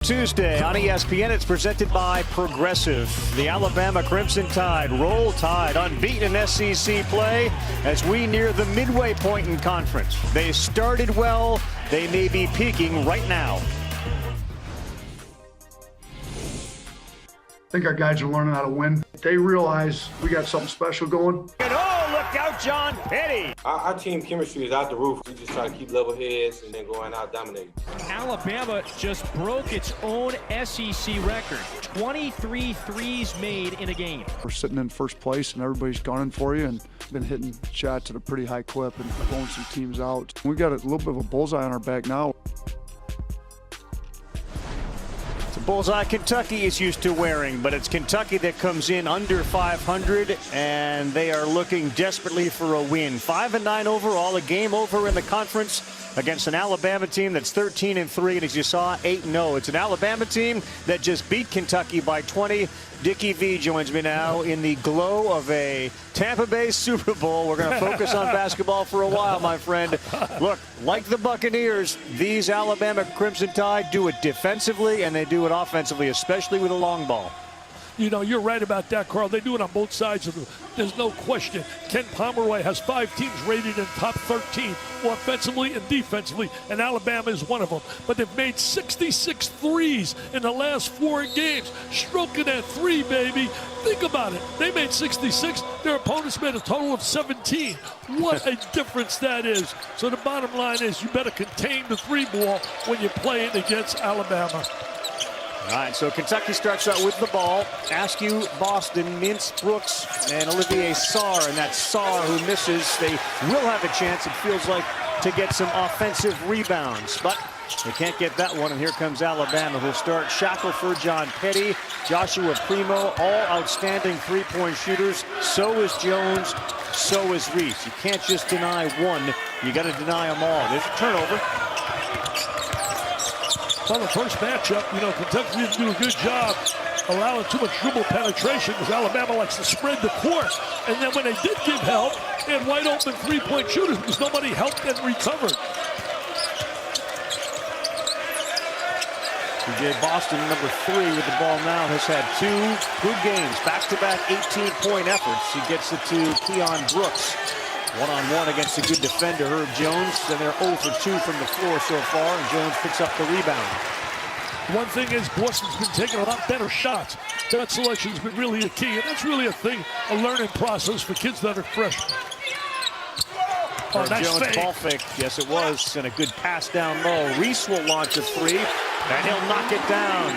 Tuesday on ESPN. It's presented by Progressive. The Alabama Crimson Tide roll tide, unbeaten in SEC play as we near the midway point in conference. They started well. They may be peaking right now. I think our guys are learning how to win. They realize we got something special going. And oh, look out, John Petty. Our team chemistry is out the roof. We just try to keep level heads and then going out dominating. Alabama just broke its own SEC record. 23 threes made in a game. We're sitting in first place and everybody's gunning for you and been hitting shots at a pretty high clip and blowing some teams out. We got a little bit of a bullseye on our back now. It's a bullseye Kentucky is used to wearing, but it's Kentucky that comes in under 500, and they are looking desperately for a win. 5-9 overall, a game over in the conference against an Alabama team that's 13-3, and as you saw, 8-0. It's an Alabama team that just beat Kentucky by 20. Dickie V joins me now in the glow of a Tampa Bay Super Bowl. We're going to focus on basketball for a while, my friend. Look, like the Buccaneers, these Alabama Crimson Tide do it defensively and they do it offensively, especially with a long ball. You know, you're right about that, Carl. They do it on both sides of it. There's no question. Ken Pomeroy has 5 teams rated in top 13 offensively and defensively, and Alabama is one of them. But they've made 66 threes in the last 4 games. Stroking that 3, baby. Think about it. They made 66. Their opponents made a total of 17. What a difference that is. So the bottom line is you better contain the 3 ball when you're playing against Alabama. All right, so Kentucky starts out with the ball. Askew, Boston, Mintz, Brooks, and Olivier Sarr. And that's Sarr who misses. They will have a chance, it feels like, to get some offensive rebounds. But they can't get that one, and here comes Alabama, who'll start Shackelford, John Petty, Joshua Primo, all outstanding three-point shooters. So is Jones, so is Reese. You can't just deny one. You got to deny them all. There's a turnover. Well, the first matchup, you know, Kentucky didn't do a good job allowing too much dribble penetration because Alabama likes to spread the court. And then when they did give help, they had wide open three-point shooters because nobody helped and recovered. DJ Boston, number 3 with the ball now, has had 2 good games, back-to-back 18-point efforts. He gets it to Keon Brooks. One-on-one against a good defender, Herb Jones. And they're 0 for 2 from the floor so far, and Jones picks up the rebound. One thing is Boston's been taking a lot better shots. That selection's been really a key, and that's really a thing, a learning process for kids that are freshmen. Oh, nice Jones fake. Ball fake. Yes, it was. And a good pass down low. Reese will launch a 3, and he'll knock it down.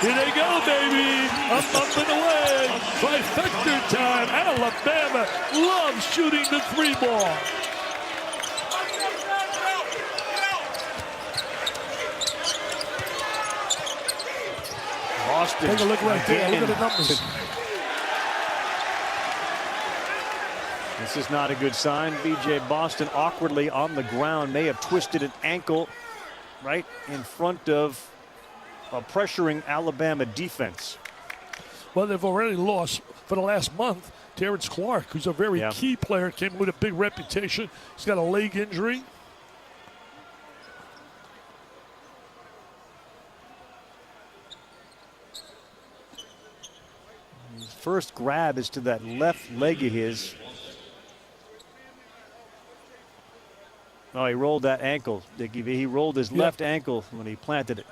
Here they go, baby. Up and away. Trifecta time. Alabama loves shooting the 3 ball. Boston. Take a look right there. Look at the numbers. This is not a good sign. B.J. Boston awkwardly on the ground. May have twisted an ankle right in front of a pressuring Alabama defense. Well, they've already lost for the last month. Terrence Clarke, who's a very key player, came with a big reputation. He's got a leg injury. His first grab is to that left leg of his. Oh, he rolled that ankle, Dickie V. He rolled his left ankle when he planted it.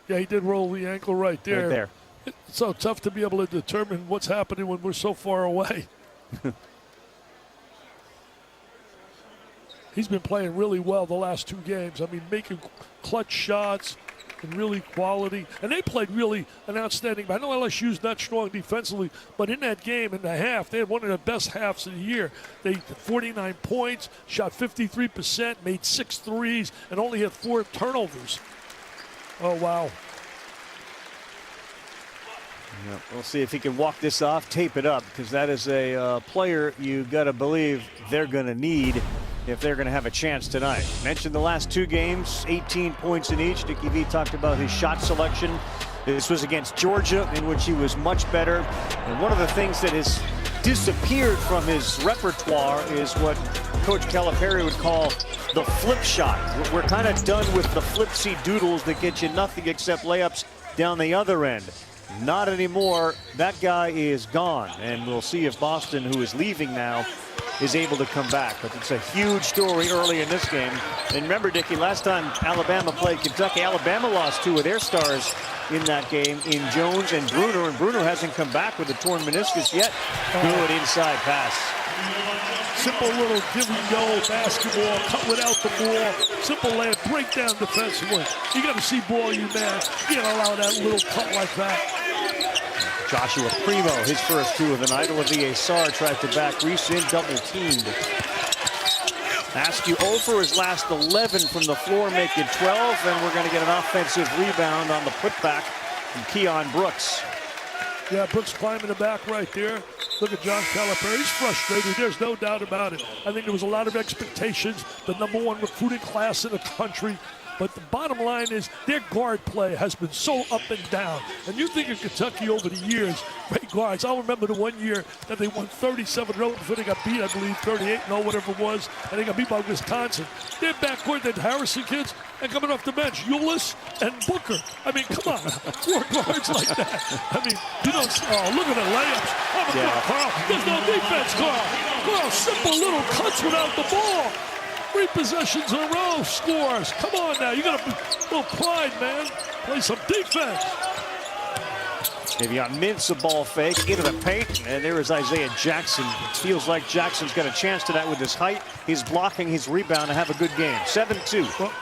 Yeah, he did roll the ankle right there. Right there. It's so tough to be able to determine what's happening when we're so far away. He's been playing really well the last 2 games. I mean, making clutch shots and really quality. And they played really an outstanding. I know LSU's not strong defensively, but in that game, in the half, they had one of the best halves of the year. They had 49 points, shot 53%, made 6 threes, and only had 4 turnovers. Oh, wow. Yeah, we'll see if he can walk this off, tape it up, because that is a player you got to believe they're going to need if they're going to have a chance tonight. Mentioned the last 2 games, 18 points in each. Dickie V talked about his shot selection. This was against Georgia, in which he was much better. And one of the things that has disappeared from his repertoire is what Coach Calipari would call the flip shot. We're kind of done with the flipsy doodles that get you nothing except layups down the other end. Not anymore. That guy is gone, and we'll see if Boston, who is leaving now, is able to come back. But it's a huge story early in this game. And remember, Dickie, last time Alabama played Kentucky, Alabama lost 2 of their stars in that game, in Jones and Bruner hasn't come back with a torn meniscus yet. Good inside pass. Simple little give and go basketball, cut without the ball, simple layup, breakdown defensively. You got to see ball, you man. You can't allow that little cut like that. Joshua Primo, his first 2 of the night. Olivier Sarr tried to back Reese in, double teamed. Askew 0 for his last 11 from the floor, make it 12, and we're going to get an offensive rebound on the putback from Keon Brooks. Yeah, Brooks climbing the back right there. Look at John Calipari. He's frustrated. There's no doubt about it. I think there was a lot of expectations. The #1 recruiting class in the country. But the bottom line is their guard play has been so up and down. And you think of Kentucky over the years, great guards. I'll remember the one year that they won 37 road before they got beat, I believe, 38-0, whatever it was. And they got beat by Wisconsin. Their backcourt, that Harrison kids, and coming off the bench, Ulis and Booker. I mean, come on, 4 guards like that. I mean, you don't, look at the layups. Oh, my God, Carl, there's no defense, Carl. Carl, simple little cuts without the ball. 3 possessions in a row, scores. Come on now, you got a little pride, man. Play some defense. Maybe on Mintz, a ball fake into the paint, and there is Isaiah Jackson. It feels like Jackson's got a chance tonight with his height, his blocking, his rebound, to have a good game. 7-2. Well,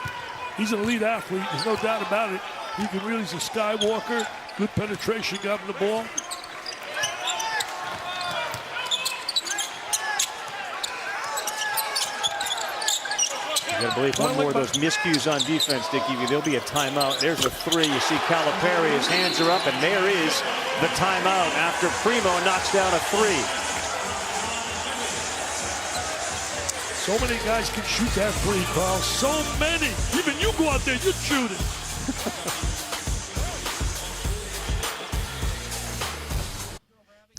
he's an elite athlete, there's no doubt about it. He can really, he's a skywalker, good penetration, got him the ball. You gotta believe one more of those miscues on defense, Dickie. There'll be a timeout. There's a 3. You see Calipari, his hands are up, and there is the timeout after Primo knocks down a 3. So many guys can shoot that 3, Carl. So many. Even you go out there, you shoot it.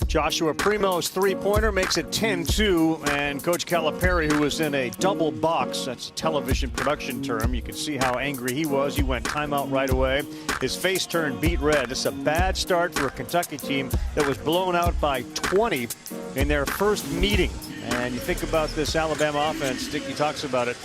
Joshua Primo's 3-pointer makes it 10-2, and Coach Calipari, who was in a double box, that's a television production term, you can see how angry he was. He went timeout right away. His face turned beet red. This is a bad start for a Kentucky team that was blown out by 20 in their first meeting. And you think about this Alabama offense, Dickie talks about it.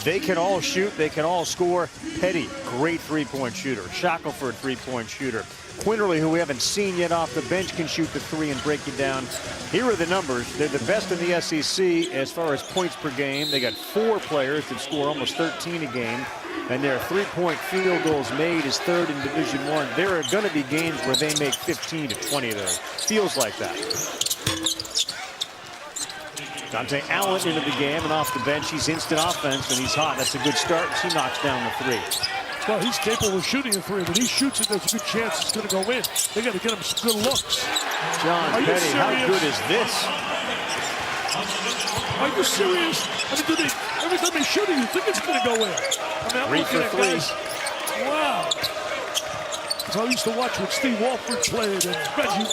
They can all shoot, they can all score. Petty, great 3-point shooter. Shackelford, 3-point shooter. Quinterly, who we haven't seen yet off the bench, can shoot the 3 and break it down. Here are the numbers. They're the best in the SEC as far as points per game. They got 4 players that score almost 13 a game. And their 3-point field goals made is 3rd in Division I. There are going to be games where they make 15 to 20 of those. Feels like that. Dante Allen into the game, and off the bench, he's instant offense, and he's hot. That's a good start, and he knocks down the 3. Well, he's capable of shooting a 3. When he shoots it, there's a good chance it's going to go in. They got to get him some good looks. John Petty, how good is this? Are you serious? I mean, every time they shoot it, you think it's going to go in. I mean, I'm 3 looking for at 3. guys. Wow. That's how I used to watch when Steve Walford played and Reggie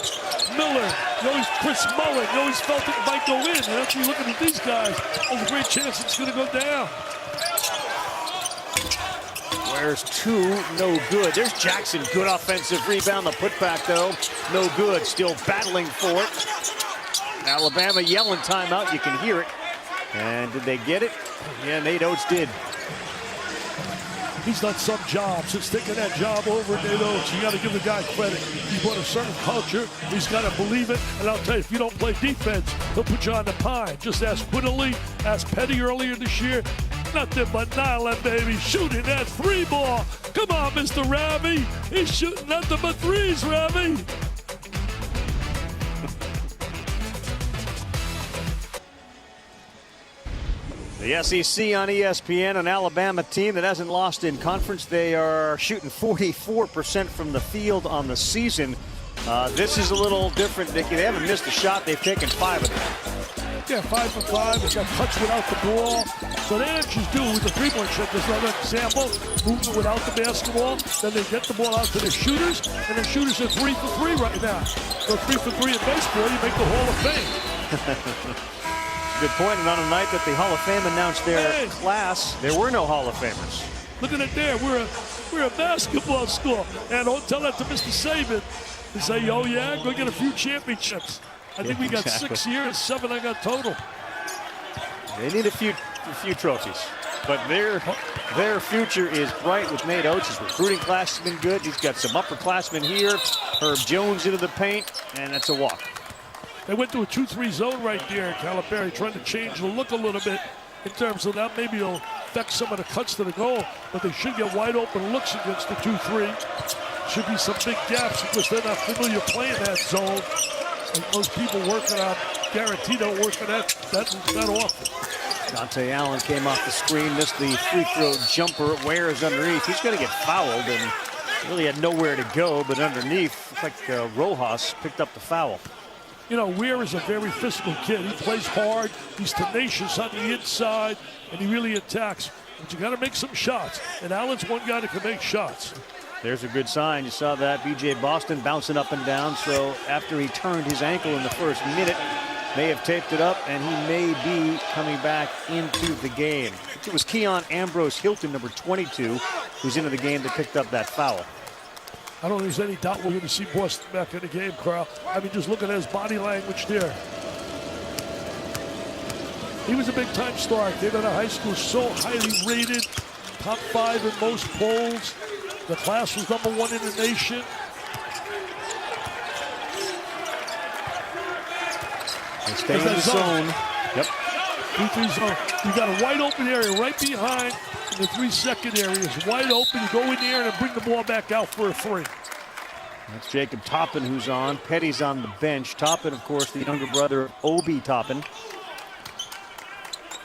Miller. You always, Chris Mullen, you always felt it might go in. And after you looking at these guys, there's a great chance it's going to go down. There's 2, no good. There's Jackson, good offensive rebound. The putback, though, no good. Still battling for it. Alabama yelling timeout. You can hear it. And did they get it? Yeah, Nate Oates did. He's done some jobs. Since taking that job over Nate Oates, you got to give the guy credit. He's brought a certain culture. He's got to believe it. And I'll tell you, if you don't play defense, he'll put you on the pine. Just ask Quinterly, ask Petty earlier this year. Nothing but Nyland, baby, shooting that 3 ball. Come on, Mr. Ravi. He's shooting nothing but 3s, Ravi. The SEC on ESPN, an Alabama team that hasn't lost in conference. They are shooting 44% from the field on the season. This is a little different, Dickie. They haven't missed a shot. They've taken 5 of them. Yeah, 5 for 5. They got touch without the ball. So they actually do with the 3-point shot. There's another example. Moving without the basketball. Then they get the ball out to the shooters. And the shooters are 3 for 3 right now. So 3 for 3 in baseball, you make the Hall of Fame. Good point. And on a night that the Hall of Fame announced their class, there were no Hall of Famers. Look at it there. We're a basketball school. And don't tell that to Mr. Saban. They say, oh, yeah, go get a few championships. I think we got 6 years, 7 I got total. They need a few trophies. But their future is bright with Nate Oates. His recruiting class has been good. He's got some upperclassmen here. Herb Jones into the paint, and that's a walk. They went to a 2-3 zone right there, Calipari, trying to change the look a little bit in terms of that. Maybe it'll affect some of the cuts to the goal, but they should get wide open looks against the 2-3. Should be some big gaps because they're not familiar playing that zone. And most people working on guaranteed don't work on that often. Dante Allen came off the screen, missed the free throw jumper. Ware is underneath. He's going to get fouled and really had nowhere to go, but underneath, looks like Rojas picked up the foul. You know, Ware is a very physical kid. He plays hard, he's tenacious on the inside, and he really attacks. But you got to make some shots, and Allen's one guy that can make shots. There's a good sign. You saw that. B.J. Boston bouncing up and down, so after he turned his ankle in the first minute, may have taped it up, and he may be coming back into the game. It was Keon Ambrose Hilton, number 22, who's into the game that picked up that foul. I don't think there's any doubt we're going to see Boston back in the game, Carl. I mean, just look at his body language there. He was a big-time star. Came out of high school so highly rated, top 5 in most polls. The class was number 1 in the nation. They stay in the zone. Yep. 2-3 zone. You got a wide open area right behind the 3-second area. Is wide open. You go in there and bring the ball back out for a 3. That's Jacob Toppin who's on. Petty's on the bench. Toppin, of course, the younger brother of Obi Toppin.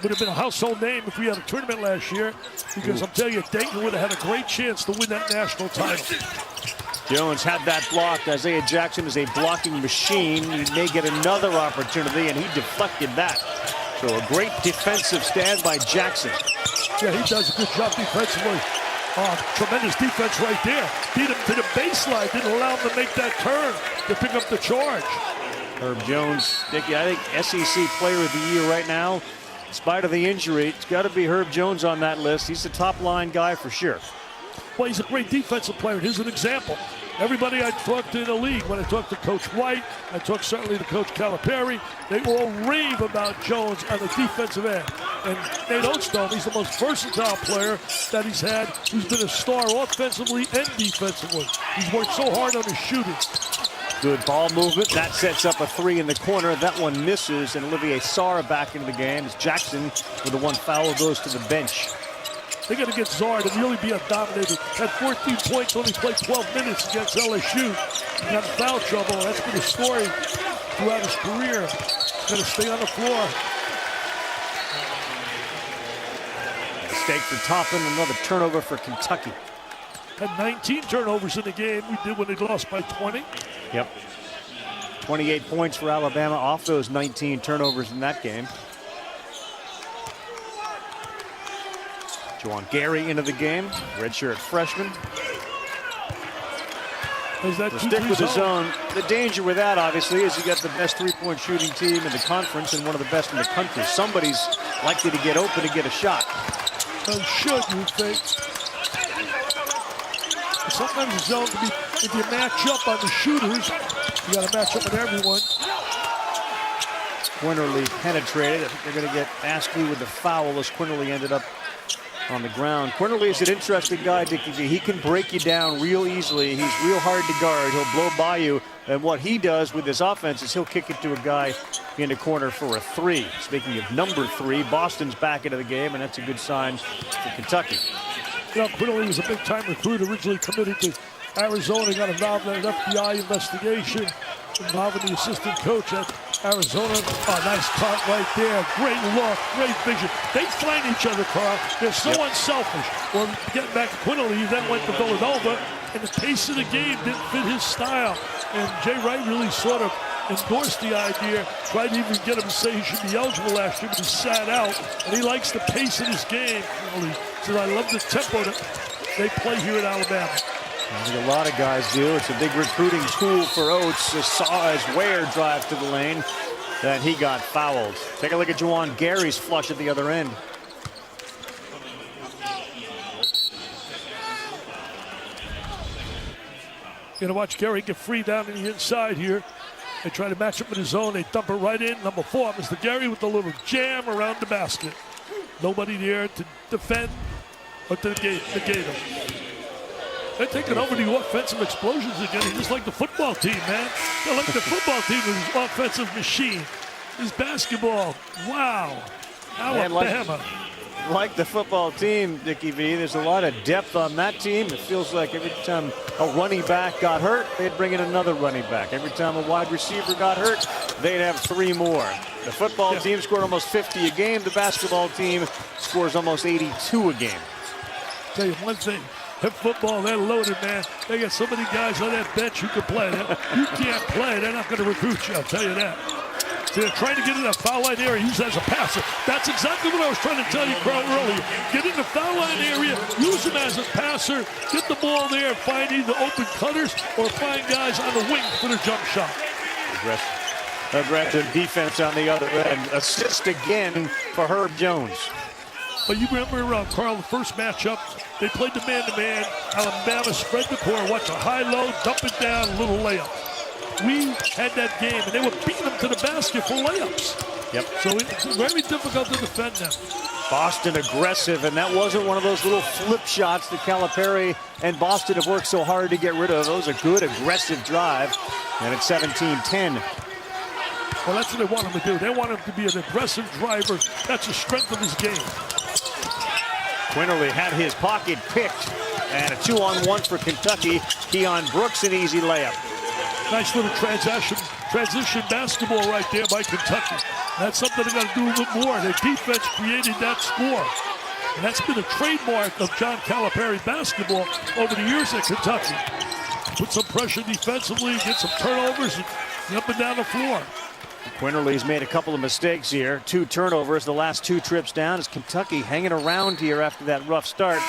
Would have been a household name if we had a tournament last year, because I'm telling you, Dayton would have had a great chance to win that national title. Jones had that blocked. Isaiah Jackson is a blocking machine. He may get another opportunity, and he deflected that. So a great defensive stand by Jackson. Yeah, he does a good job defensively. Tremendous defense right there. Beat him to the baseline. Didn't allow him to make that turn to pick up the charge. Herb Jones, Dickie, I think SEC Player of the Year right now. In spite of the injury, it's got to be Herb Jones on that list. He's the top line guy for sure. Well, he's a great defensive player. Here's an example. Everybody I talked to in the league, when I talked to Coach White, I talked certainly to Coach Calipari, they all rave about Jones on the defensive end. And Nate Oates, though, he's the most versatile player that he's had. He's been a star offensively and defensively. He's worked so hard on his shooting. Good ball movement. That sets up a 3 in the corner. That one misses, and Olivier Sarr back into the game as Jackson, with the one foul, goes to the bench. They got to get Sarr to really be a dominator. Had 14 points, only played 12 minutes against LSU. He got in foul trouble. That's been a story throughout his career. He's got to stay on the floor. Mistake for Toppin, another turnover for Kentucky. Had 19 turnovers in the game. We did when they lost by 20. Yep. 28 points for Alabama off those 19 turnovers in that game. Juwan Gary into the game, redshirt freshman. To stick with the zone. The danger with that, obviously, is you got the best three-point shooting team in the conference and one of the best in the country. Somebody's likely to get open and get a shot. Should, you think. Sometimes the zone can be, if you match up on the shooters, you got to match up with everyone. Quinterly penetrated. I think they're going to get Askew with the foul as Quinterly ended up on the ground. Quinterly is an interesting guy, Dickie. He can break you down real easily. He's real hard to guard. He'll blow by you. And what he does with his offense is he'll kick it to a guy in the corner for a 3. Speaking of number 3, Boston's back into the game, and that's a good sign for Kentucky. You know, Quinterly was a big-time recruit, originally committed to Arizona, got involved in an FBI investigation involving the assistant coach at Arizona. Oh, nice cut right there. Great look, great vision. They find each other, Carl. They're so unselfish. Well, getting back to Quinterly, he then went to Villanova, and the pace of the game didn't fit his style. And Jay Wright really sort of endorsed the idea, tried to even get him to say he should be eligible last year, but he sat out. And he likes the pace of this game. He said, I love the tempo that they play here at Alabama. I think a lot of guys do. It's a big recruiting tool for Oates. As Ware drives to the lane. that he got fouled. Take a look at Juwan Gary's flush at the other end. You're going to watch Gary get free down in the inside here. They try to match up in his zone. They dump it right in. Number 4, Mr. Gary with a little jam around the basket. Nobody there to defend or to negate him. They're taking over the offensive explosions again, just like the football team, man. They're like the football team with his offensive machine. His basketball, wow. Alabama. Like the football team, Dickie V, there's a lot of depth on that team. It feels like every time a running back got hurt, they'd bring in another running back. Every time a wide receiver got hurt, they'd have 3 more. The football team scored almost 50 a game. The basketball team scores almost 82 a game. Tell you one thing, that football, they're loaded, man. They got so many guys on that bench who can play. You can't play, they're not going to recruit you, I'll tell you that. They're trying to get in that foul line area, use as a passer. That's exactly what I was trying to tell you, Carl, earlier. Get in the foul line area, use him as a passer, get the ball there, and find either open cutters or find guys on the wing for the jump shot. Aggressive defense on the other end. Assist again for Herb Jones. But you remember, Carl, the first matchup, they played the man-to-man. Alabama spread the court, watch a high-low, dump it down, a little layup. We had that game, and they were beating them to the basket for layups. Yep. So it's very difficult to defend them. Boston aggressive, and that wasn't one of those little flip shots that Calipari and Boston have worked so hard to get rid of. It was a good, aggressive drive, and it's 17-10. Well, that's what they want him to do. They want him to be an aggressive driver. That's the strength of his game. Quinterly had his pocket picked, and a 2-on-1 for Kentucky. Keon Brooks, an easy layup. Nice little transition basketball right there by Kentucky. That's something they got to do a little bit more. Their defense created that score. And that's been a trademark of John Calipari basketball over the years at Kentucky. Put some pressure defensively, get some turnovers, and up and down the floor. Quinterly's made a couple of mistakes here. 2 turnovers the last 2 trips down. Is Kentucky hanging around here after that rough start?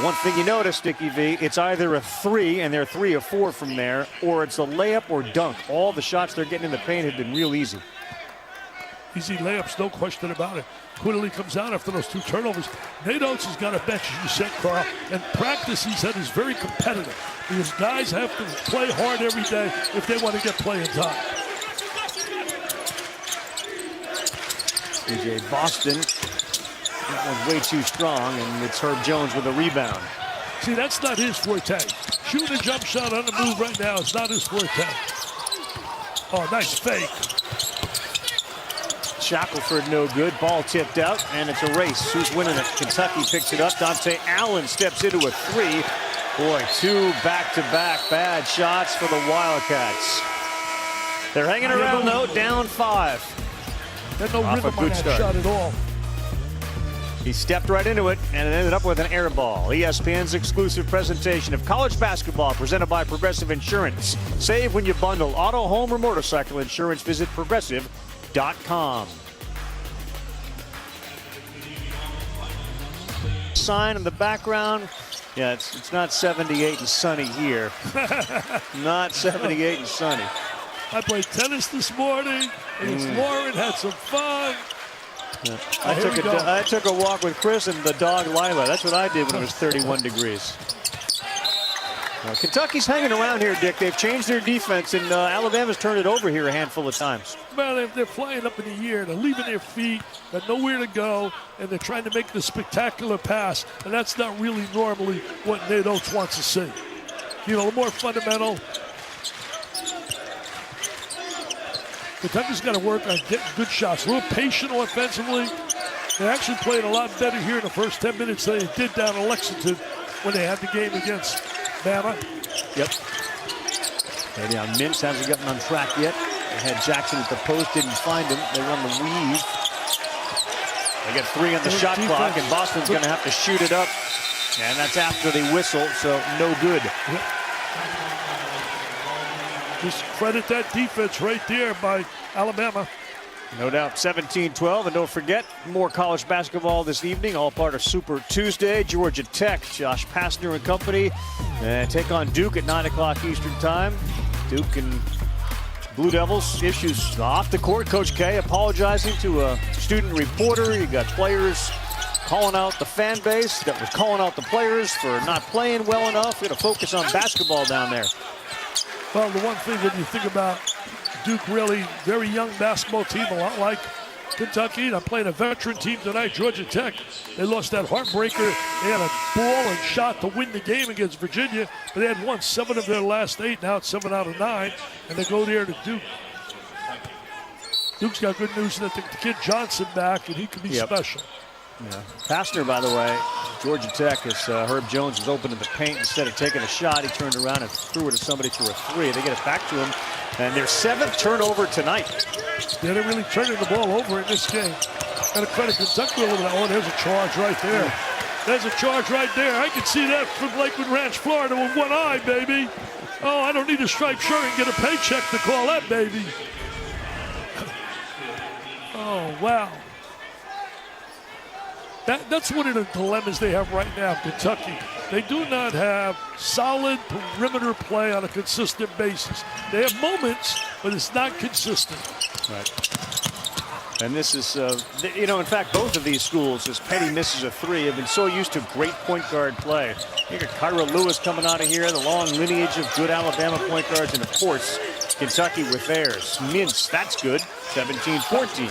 One thing you notice, Dickie V, it's either a 3, and they're 3 of 4 from there, or it's a layup or dunk. All the shots they're getting in the paint have been real easy. Easy layups, no question about it. Quinterly comes out after those 2 turnovers. Nate Oates has got a bench, as you said, Carl, and practice, he said, is very competitive. Because guys have to play hard every day if they want to get playing time. DJ Boston. That one's way too strong, and it's Herb Jones with a rebound. See, that's not his forte. Shooting a jump shot on the move right now is not his forte. Oh, nice fake. Shackelford no good. Ball tipped out, and it's a race. Who's winning it? Kentucky picks it up. Dante Allen steps into a 3. Boy, 2 back-to-back bad shots for the Wildcats. They're hanging around, though, down 5. There's no rhythm on that shot at all. He stepped right into it, and it ended up with an air ball. ESPN's exclusive presentation of college basketball presented by Progressive Insurance. Save when you bundle auto, home, or motorcycle insurance. Visit Progressive.com. Sign in the background. Yeah, it's not 78 and sunny here. Not 78 and sunny. I played tennis this morning against Lauren, had some fun. Yeah. I took a walk with Chris and the dog Lila. That's what I did when it was 31 degrees. Kentucky's hanging around here, Dick. They've changed their defense, and Alabama's turned it over here a handful of times. Well, they're flying up in the air. They're leaving their feet. Got nowhere to go, and they're trying to make the spectacular pass, and that's not really normally what Nate Oates wants to see. You know, more fundamental. Kentucky's got to work on getting good shots. A little patient offensively. They actually played a lot better here in the first 10 minutes than they did down in Lexington when they had the game against Bama. Yep. And yeah, Mintz hasn't gotten on track yet. They had Jackson at the post, didn't find him. They run the weave. They get 3 on the shot clock, and Boston's going to have to shoot it up. And that's after they whistle, so no good. Yep. Just credit that defense right there by Alabama. No doubt, 17-12, and don't forget, more college basketball this evening, all part of Super Tuesday. Georgia Tech, Josh Pastner and company, take on Duke at 9 o'clock Eastern time. Duke and Blue Devils issues off the court. Coach K apologizing to a student reporter. You got players calling out the fan base that was calling out the players for not playing well enough. We got to focus on basketball down there. Well, the one thing when you think about Duke, really very young basketball team, a lot like Kentucky. I'm playing a veteran team tonight, Georgia Tech. They lost that heartbreaker. They had a ball and shot to win the game against Virginia, but they had won 7 of their last 8. Now it's 7 out of 9, and they go there to Duke. Duke's got good news that the kid Johnson back, and he can be special. Yeah. Pastner, by the way, Georgia Tech, as Herb Jones was open in the paint. Instead of taking a shot, he turned around and threw it to somebody for a 3. They get it back to him, and their 7th turnover tonight. Yeah, they're really turning the ball over in this game. Got to credit Kentucky a little bit. Oh, there's a charge right there. There's a charge right there. I can see that from Lakewood Ranch, Florida with one eye, baby. Oh, I don't need a striped shirt and get a paycheck to call that, baby. Oh, wow. That's one of the dilemmas they have right now, Kentucky. They do not have solid perimeter play on a consistent basis. They have moments, but it's not consistent. Right. And this is, in fact, both of these schools, as Petty misses a 3, have been so used to great point guard play. You got Kyra Lewis coming out of here, the long lineage of good Alabama point guards, and of course, Kentucky with theirs. Mintz, that's good, 17-14.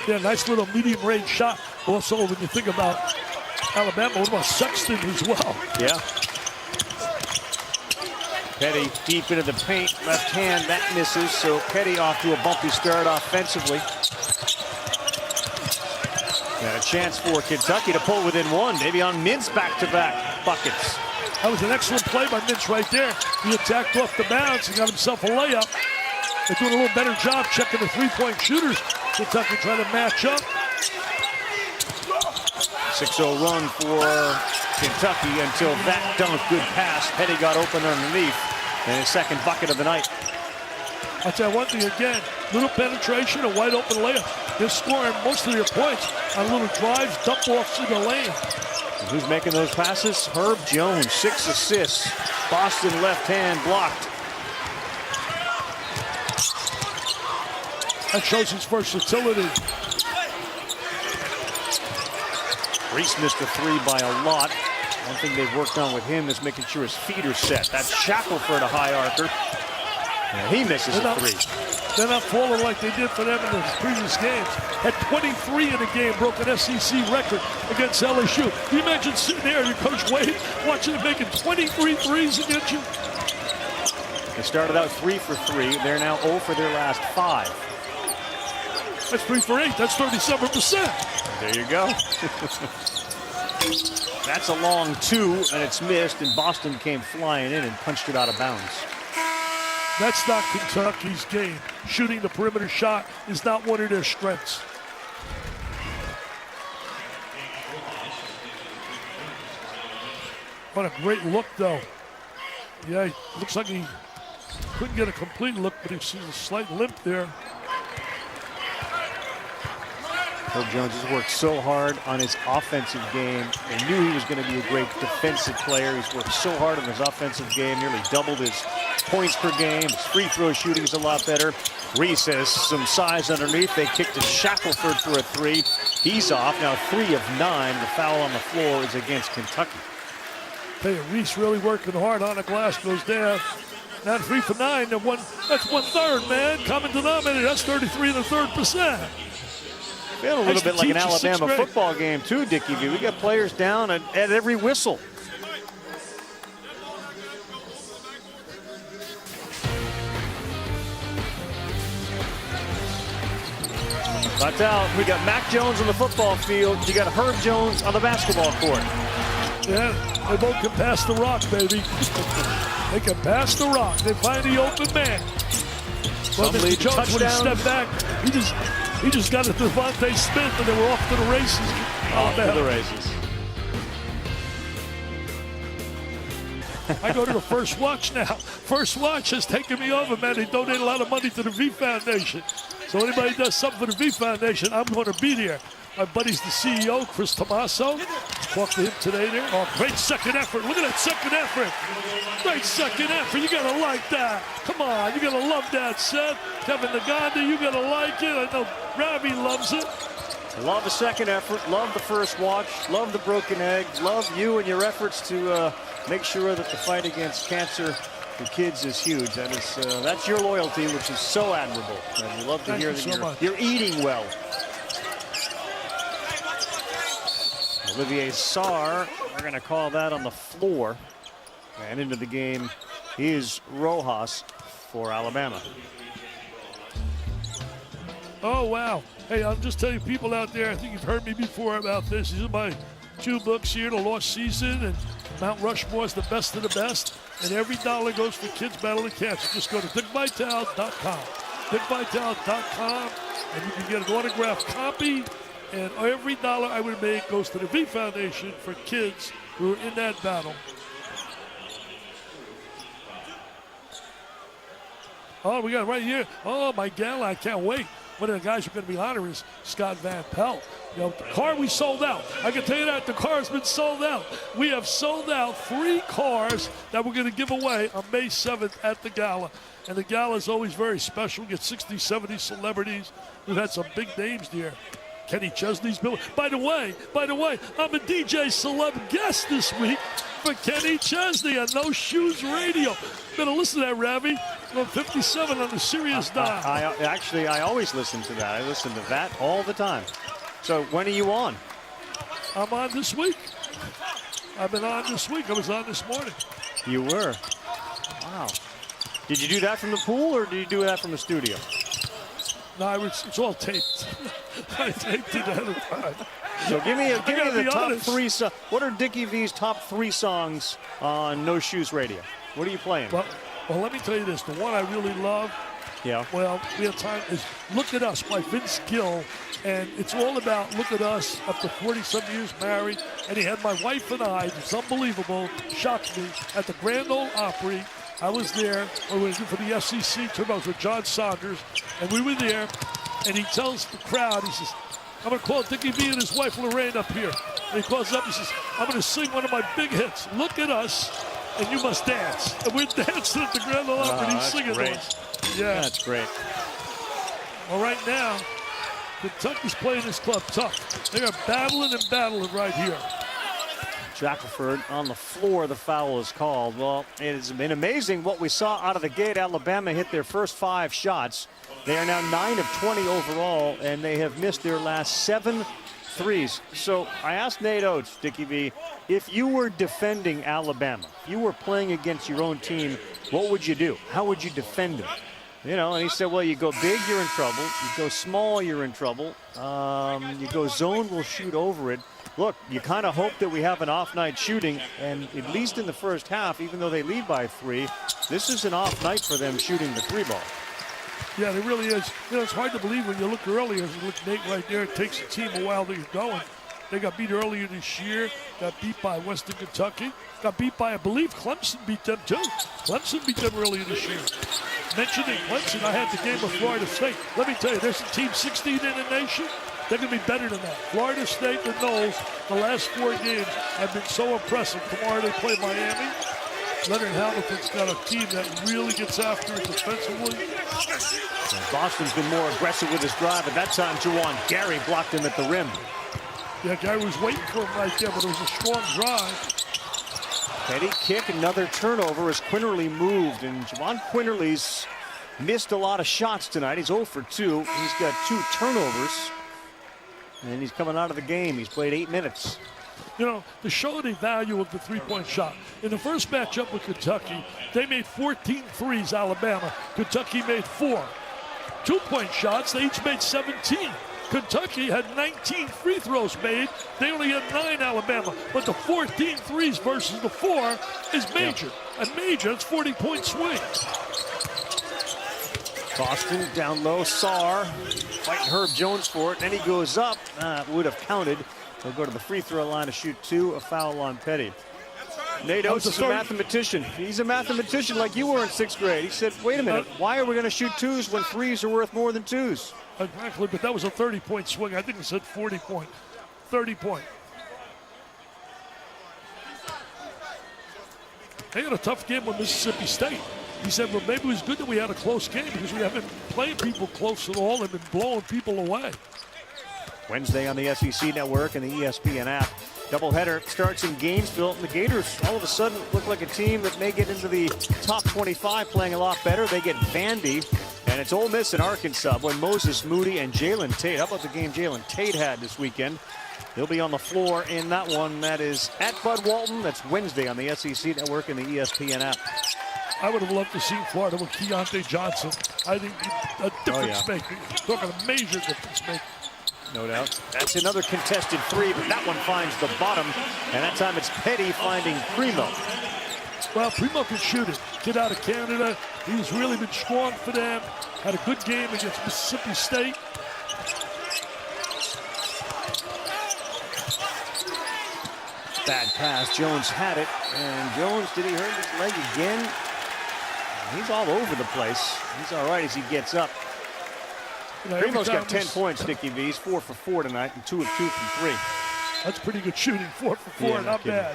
Yeah, nice little medium-range shot. Also, when you think about Alabama, what about Sexton as well? Yeah. Petty deep into the paint, left hand, that misses. So Petty off to a bumpy start offensively. Got a chance for Kentucky to pull within 1. Maybe on Mintz back-to-back buckets. That was an excellent play by Mintz right there. He attacked off the bounce and got himself a layup. They're doing a little better job checking the three-point shooters. Kentucky trying to match up. 6-0 run for Kentucky until that dunk. Good pass. Petty got open underneath. And his 2nd bucket of the night. I'll tell you one thing again. Little penetration, a wide open layup. They're scoring most of their points on little drives, dump offs in the lane. And who's making those passes? Herb Jones, 6 assists. Boston left hand blocked. That shows his versatility. Reese missed a 3 by a lot. One thing they've worked on with him is making sure his feet are set. That's Shackelford, a high archer. And he misses a 3. They're not falling like they did for them in the previous games. Had 23 in a game, broke an SEC record against LSU. Can you imagine sitting there, your Coach Wade, watching them making 23 threes against you? They started out 3 for 3. They're now 0 for their last 5. That's 3 for 8. That's 37%. There you go. That's a long 2, and it's missed, and Boston came flying in and punched it out of bounds. That's not Kentucky's game. Shooting the perimeter shot is not one of their strengths. What a great look, though. Yeah, looks like he couldn't get a complete look, but he sees a slight limp there. Herb Jones has worked so hard on his offensive game. They knew he was going to be a great defensive player. He's worked so hard on his offensive game, nearly doubled his points per game. His free throw shooting is a lot better. Reese has some size underneath. They kicked to Shackelford for a 3. He's off. Now 3 of 9. The foul on the floor is against Kentucky. Hey, Reese really working hard on the glass, goes down. Not 3 for 9. That's 1/3, man. Common denominator. That's 33 1/3%. Feel a little bit like an Alabama football game too, Dickie V. We got players down at every whistle. That's out. We got Mac Jones on the football field. You got Herb Jones on the basketball court. Yeah, they both can pass the rock, baby. They can pass the rock. They find the open man. Well, Mr. Jones, when he stepped back, he just got a Devontae Smith, and they were off to the races. Off to the races. I go to the First Watch now. First Watch has taken me over, man. They donate a lot of money to the V Foundation. So anybody does something for the V Foundation, I'm going to be there. My buddy's the CEO, Chris Tomaso. Talked to him today there. Oh, great second effort. Look at that second effort. Great second effort. You got to like that. Come on. You got to love that, Seth. Kevin Naganda, you got to like it. I know Ravi loves it. Love the second effort. Love the first watch. Love the broken egg. Love you and your efforts to make sure that the fight against cancer for kids is huge. That's your loyalty, which is so admirable. And we love to hear that you're eating well. Olivier Sarr, we're going to call that on the floor. And into the game is Rojas for Alabama. Oh, wow. Hey, I'm just telling you, people out there, I think you've heard me before about this. These are my 2 books here, The Lost Season and Mount Rushmore is the best of the best. And every dollar goes for Kids Battling Cancer. Just go to dickvitale.com. dickvitale.com, and you can get an autographed copy. And every dollar I would make goes to the V Foundation for kids who are in that battle. Oh, we got it right here. Oh, my gala, I can't wait. One of the guys we're going to be honoring is Scott Van Pelt. You know, the car we sold out. I can tell you that the car has been sold out. We have sold out 3 cars that we're going to give away on May 7th at the gala. And the gala is always very special. We get 60, 70 celebrities. We've had some big names there. Kenny Chesney's been. By the way, I'm a DJ celeb guest this week for Kenny Chesney on No Shoes Radio. Better listen to that, Ravi. On 57 on the Sirius dial. I always listen to that. I listen to that all the time. So when are you on? I'm on this week. I've been on this week. I was on this morning. You were? Wow. Did you do that from the pool or did you do that from the studio? No, it's all taped. I taped it ahead of time. So give me the top honest. 3. What are Dickie V's top 3 songs on No Shoes Radio? What are you playing? Well, let me tell you this. The one I really love, well, we have time, is Look at Us by Vince Gill. And it's all about Look at Us after 40-some years married. And he had my wife and I, it's unbelievable, shocked me, at the Grand Ole Opry. I was there when we were for the FCC tournament with John Saunders, and we were there, and he tells the crowd, he says, I'm going to call Dickie V and his wife Lorraine up here. And he calls up, he says, I'm going to sing one of my big hits, Look at Us, and you must dance. And we're dancing at the Grand Ole Opry, and he's singing to us. Yeah. That's great. Well, right now, Kentucky's playing this club tough. They are battling right here. Shackelford on the floor, the foul is called. Well, it has been amazing what we saw out of the gate. Alabama hit their first 5 shots. They are now 9 of 20 overall, and they have missed their last 7 threes. So I asked Nate Oates, Dickie V, if you were defending Alabama, if you were playing against your own team, what would you do? How would you defend them? You know, and he said, well, you go big, you're in trouble. You go small, you're in trouble. You go zone, we'll shoot over it. Look, you kind of hope that we have an off night shooting, and at least in the first half, even though they lead by 3, this is an off night for them shooting the 3 ball. Yeah, it really is. You know, it's hard to believe when you look earlier. Look, Nate, right there. It takes the team a while to get going. They got beat earlier this year. Got beat by Western Kentucky. Got beat by, I believe, Clemson beat them too. Clemson beat them earlier this year. Mentioning Clemson, I had the game of Florida State. Let me tell you, there's a team 16 in the nation. They're going to be better than that. Florida State and Knowles, the last 4 games have been so impressive. Tomorrow they play Miami. Leonard Hamilton's got a team that really gets after it defensively. And Boston's been more aggressive with his drive. At that time, Juwan Gary blocked him at the rim. Yeah, Gary was waiting for him right there, but it was a strong drive. Petty kick, another turnover as Quinterly moved. And Juwan Quinterly's missed a lot of shots tonight. He's 0 for 2. He's got 2 turnovers. And he's coming out of the game. He's played 8 minutes. You know, to show the value of the three-point shot. In the first matchup with Kentucky, they made 14 threes, Alabama. Kentucky made 4. 2-point shots, they each made 17. Kentucky had 19 free throws made. They only had 9, Alabama. But the 14 threes versus the 4 is major. A major, it's 40-point swing. Boston down low, Sarr fighting Herb Jones for it. Then he goes up. Would have counted. He'll go to the free throw line to shoot 2. A foul on Petty. Nate Oates is a mathematician. He's a mathematician like you were in 6th grade. He said, wait a minute, why are we going to shoot 2s when 3s are worth more than 2s? Exactly, but that was a 30-point swing. I think it said 40-point. 30-point. They had a tough game with Mississippi State. He said, well, maybe it was good that we had a close game because we haven't played people close at all and been blowing people away. Wednesday on the SEC Network and the ESPN app. Doubleheader starts in Gainesville, and the Gators all of a sudden look like a team that may get into the top 25, playing a lot better. They get Vandy, and it's Ole Miss and Arkansas when Moses Moody and Jalen Tate. How about the game Jalen Tate had this weekend? He'll be on the floor in that one. That is at Bud Walton. That's Wednesday on the SEC Network and the ESPN app. I would have loved to see Florida with Keontae Johnson. I think a difference maker. Talking a major difference maker. No doubt. That's another contested 3, but that one finds the bottom. And that time it's Petty finding Primo. Well, Primo can shoot it. Kid out of Canada. He's really been strong for them. Had a good game against Mississippi State. Bad pass. Jones had it. And Jones, did he hurt his leg again? He's all over the place. He's all right as he gets up. Primo's got 10 points, Nicky V. He's 4 for 4 tonight and 2 of 2 from 3. That's pretty good shooting. 4 for 4, not bad.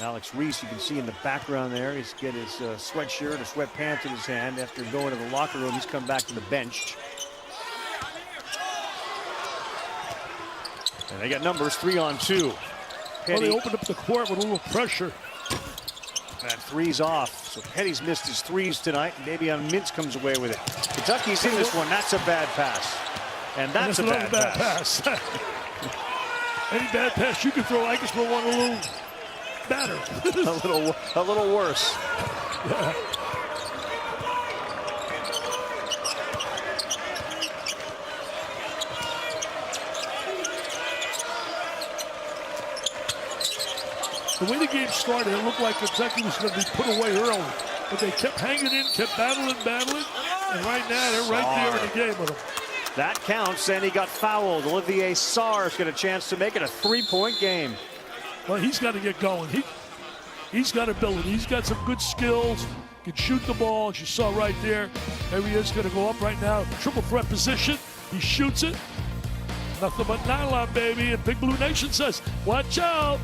Alex Reese, you can see in the background there, he's got his sweatshirt or sweatpants in his hand. After going to the locker room, he's come back to the bench. And they got numbers 3-on-2. Well, they opened up the court with a little pressure. That 3's off. So Petty's missed his 3s tonight. Maybe on Mintz comes away with it. Kentucky's in this one. That's a bad pass. And that's a bad pass. Any bad pass you can throw, I can throw one a little better. a little worse. Yeah. The way the game started, it looked like Kentucky was going to be put away early. But they kept hanging in, kept battling. And right now, they're right there in the game with them. That counts, and he got fouled. Olivier Sarr's got a chance to make it a 3-point game. Well, he's got to get going. He's got ability. He's got some good skills. Can shoot the ball, as you saw right there. There he is, going to go up right now. Triple threat position. He shoots it. Nothing but nylon, baby. And Big Blue Nation says, watch out,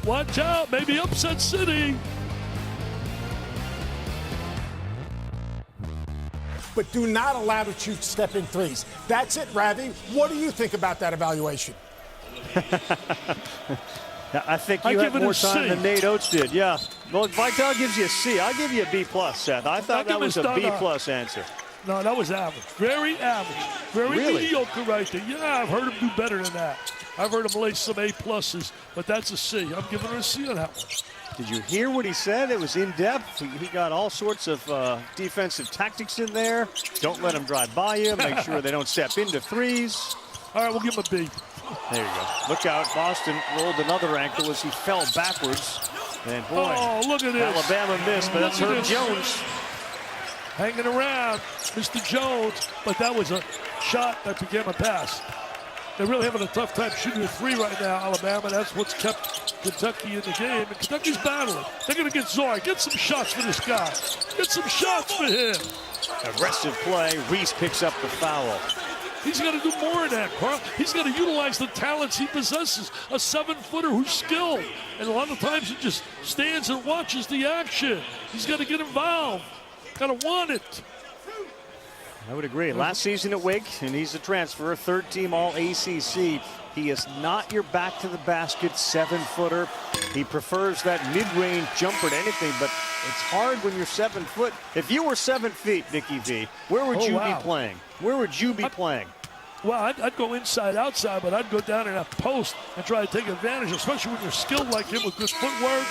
maybe upset city. But do not allow to shoot step-in 3s. That's it, Ravi. What do you think about that evaluation? I think you had more time than Nate Oates did. Yeah. Well, Vitale gives you a C. I'll give you a B+, Seth. I thought that was a B+ answer. No, that was average. Very average. Very mediocre right there. Yeah, I've heard him do better than that. I've heard him lay some A+, but that's a C. I'm giving her a C on that one. Did you hear what he said? It was in-depth. He got all sorts of defensive tactics in there. Don't let them drive by you. Make sure they don't step into 3s. All right, we'll give him a B. There you go. Look out. Boston rolled another ankle as he fell backwards. And boy, look at this. Alabama missed, but that's Herb Jones. Hanging around, Mr. Jones, but that was a shot that became a pass. They're really having a tough time shooting a 3 right now, Alabama. That's what's kept Kentucky in the game. And Kentucky's battling. They're going to get Sarr. Get some shots for this guy. Get some shots for him. Aggressive play. Reese picks up the foul. He's got to do more of that, Carl. He's got to utilize the talents he possesses. A 7-footer who's skilled. And a lot of times he just stands and watches the action. He's got to get involved. Got to want it. I would agree. Last season at Wake, and he's a transfer, third-team All-ACC. He is not your back-to-the-basket 7-footer. He prefers that mid-range jumper to anything, but it's hard when you're 7 foot. If you were 7 feet, Nicky V, where would you be playing? Where would you be playing? Well, I'd go inside, outside, but I'd go down in that post and try to take advantage, especially when you're skilled like him with good footwork.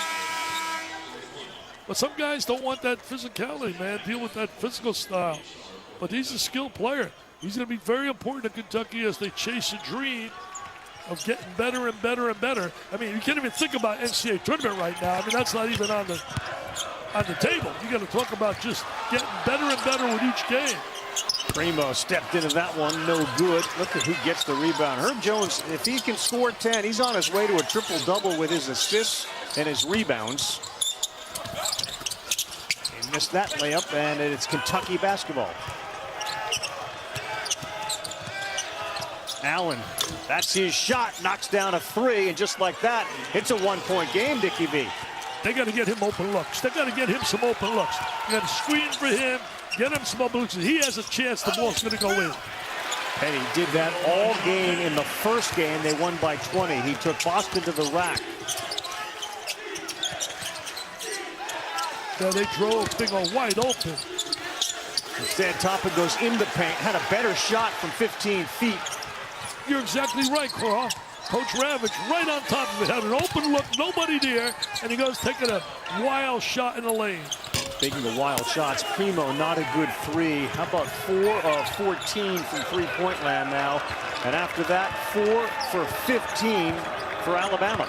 But some guys don't want that physicality, man. Deal with that physical style. But he's a skilled player. He's going to be very important to Kentucky as they chase a dream of getting better and better and better. I mean, you can't even think about NCAA tournament right now. I mean, that's not even on the table. You got to talk about just getting better and better with each game. Primo stepped into that one, no good. Look at who gets the rebound. Herb Jones, if he can score 10, he's on his way to a triple-double with his assists and his rebounds. He missed that layup, and it's Kentucky basketball. Allen, that's his shot, knocks down a three, and just like that, it's a one-point game, Dickie V. They got to get him open looks. They got to get him some open looks. You got to screen for him, get him some open looks. He has a chance the ball's going to go in. Petty did that all game in the first game. They won by 20. He took Boston to the rack. Yeah, they drove thing on wide open. Instead, Toppin goes in the paint, had a better shot from 15 feet. You're exactly right, Carl. Coach Ravage right on top of it, had an open look, nobody there, and he goes taking a wild shot in the lane. Speaking of wild shots, Primo not a good three. How about 4 of 14 from three-point land now? And after that, 4 for 15 for Alabama.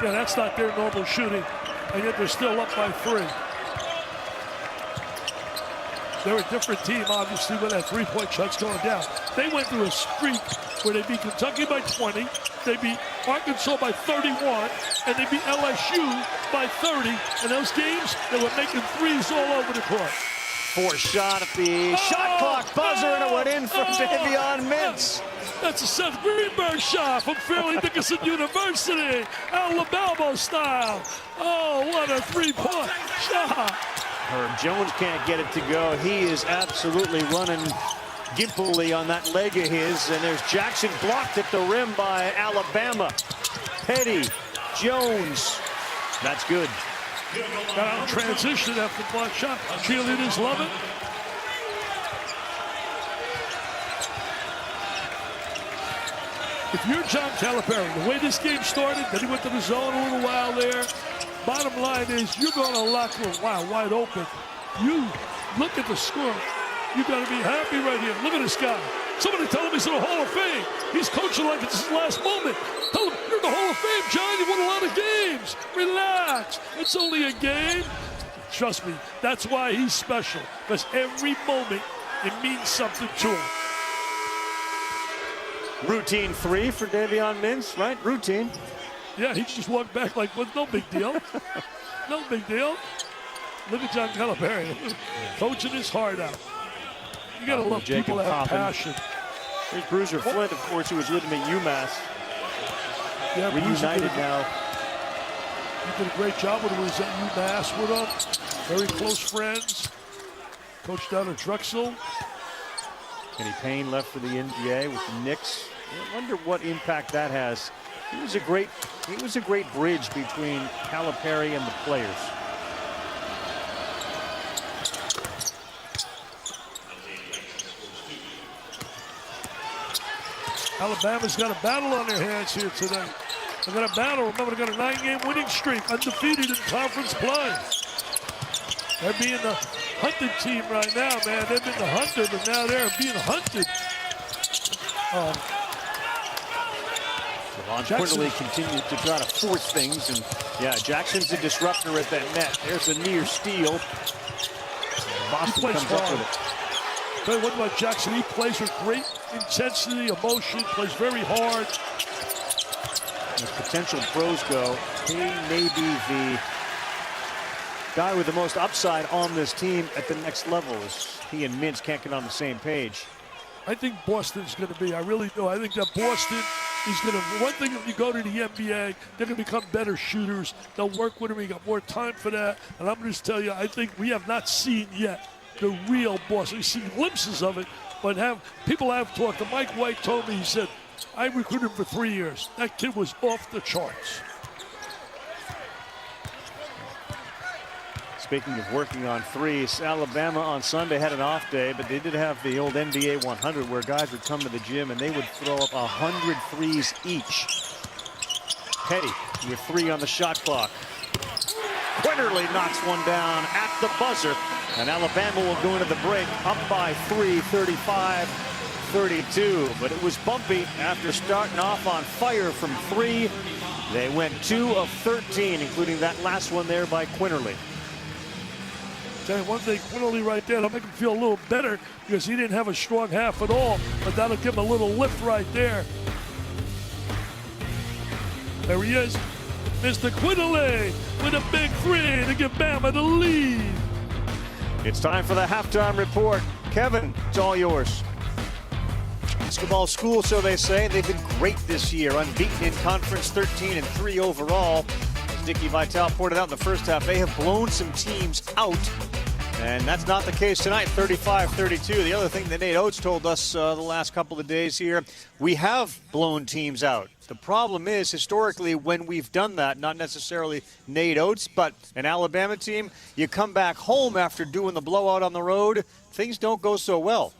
Yeah, that's not their normal shooting, and yet they're still up by 3. They're a different team, obviously, when that three-point shot's going down. They went through a streak where they beat Kentucky by 20, they beat Arkansas by 31, and they beat LSU by 30. In those games, they were making threes all over the court. Fourth shot at the shot clock buzzer, and it went in from Davion Mintz. That's a Seth Greenberg shot from Fairleigh Dickinson University, Alabama style. Oh, what a three-point shot. Herb Jones can't get it to go. He is absolutely running gimpily on that leg of his, and there's Jackson blocked at the rim by Alabama. Petty, Jones, that's good. Got out of transition after the block shot. Cheerleaders love it. If you're John Calipari, the way this game started, then he went to the zone a little while there. Bottom line is, you're going to lock room. Wow, wide open. You look at the score. You got to be happy right here. Look at this guy. Somebody tell him he's in the Hall of Fame. He's coaching like it's his last moment. Tell him, you're in the Hall of Fame, John. You won a lot of games. Relax. It's only a game. Trust me, that's why he's special. Because every moment, it means something to him. Routine three for Davion Mintz, right? Routine. Yeah, he just walked back like, well, no big deal. No big deal. Look at John Calipari. Coaching his heart out. You got to love people that have passion. Here's Bruiser Flint, of course, who was with him at UMass. Yeah, reunited now. He did a great job when he was at UMass with him. Very close friends. Coached down at Drexel. Kenny Payne left for the NBA with the Knicks. I wonder what impact that has. He was a great bridge between Calipari and the players. Alabama's got a battle on their hands here today. They've got a battle. Remember, they got a 9-game winning streak, undefeated in conference play. They're being the hunted team right now, man. They've been the hunter, but now they're being hunted. Quinterly continues to try to force things, and yeah, Jackson's a disruptor at that net. There's a near steal. Boston comes up with it. Tell you what about Jackson, he plays with great intensity, emotion, plays very hard. As potential pros go, he may be the guy with the most upside on this team at the next level. He and Mintz can't get on the same page. I think Boston's going to be, I really do. I think that Boston is going to, one thing, if you go to the NBA, they're going to become better shooters. They'll work with him. We got more time for that. And I'm going to tell you, I think we have not seen yet the real Boston. We've seen glimpses of it, but people have talked. To Mike White told me, he said, I recruited him for 3 years. That kid was off the charts. Speaking of working on threes, Alabama on Sunday had an off day, but they did have the old NBA 100 where guys would come to the gym and they would throw up 100 threes each. Petty with 3 on the shot clock. Quinterly knocks one down at the buzzer, and Alabama will go into the break up by 3, 35-32. But it was bumpy after starting off on fire from 3. They went 2 of 13, including that last one there by Quinterly. Tell you one thing, Quinterly right there, that'll make him feel a little better because he didn't have a strong half at all, but that'll give him a little lift right there. There he is, Mr. Quinterly with a big three to give Bama the lead. It's time for the halftime report. Kevin, it's all yours. Basketball school, so they say. They've been great this year, unbeaten in conference, 13-3 overall. As Dickie Vitale pointed out in the first half, they have blown some teams out, and that's not the case tonight, 35-32. The other thing that Nate Oates told us the last couple of days here, we have blown teams out. The problem is, historically, when we've done that, not necessarily Nate Oates, but an Alabama team, you come back home after doing the blowout on the road, things don't go so well.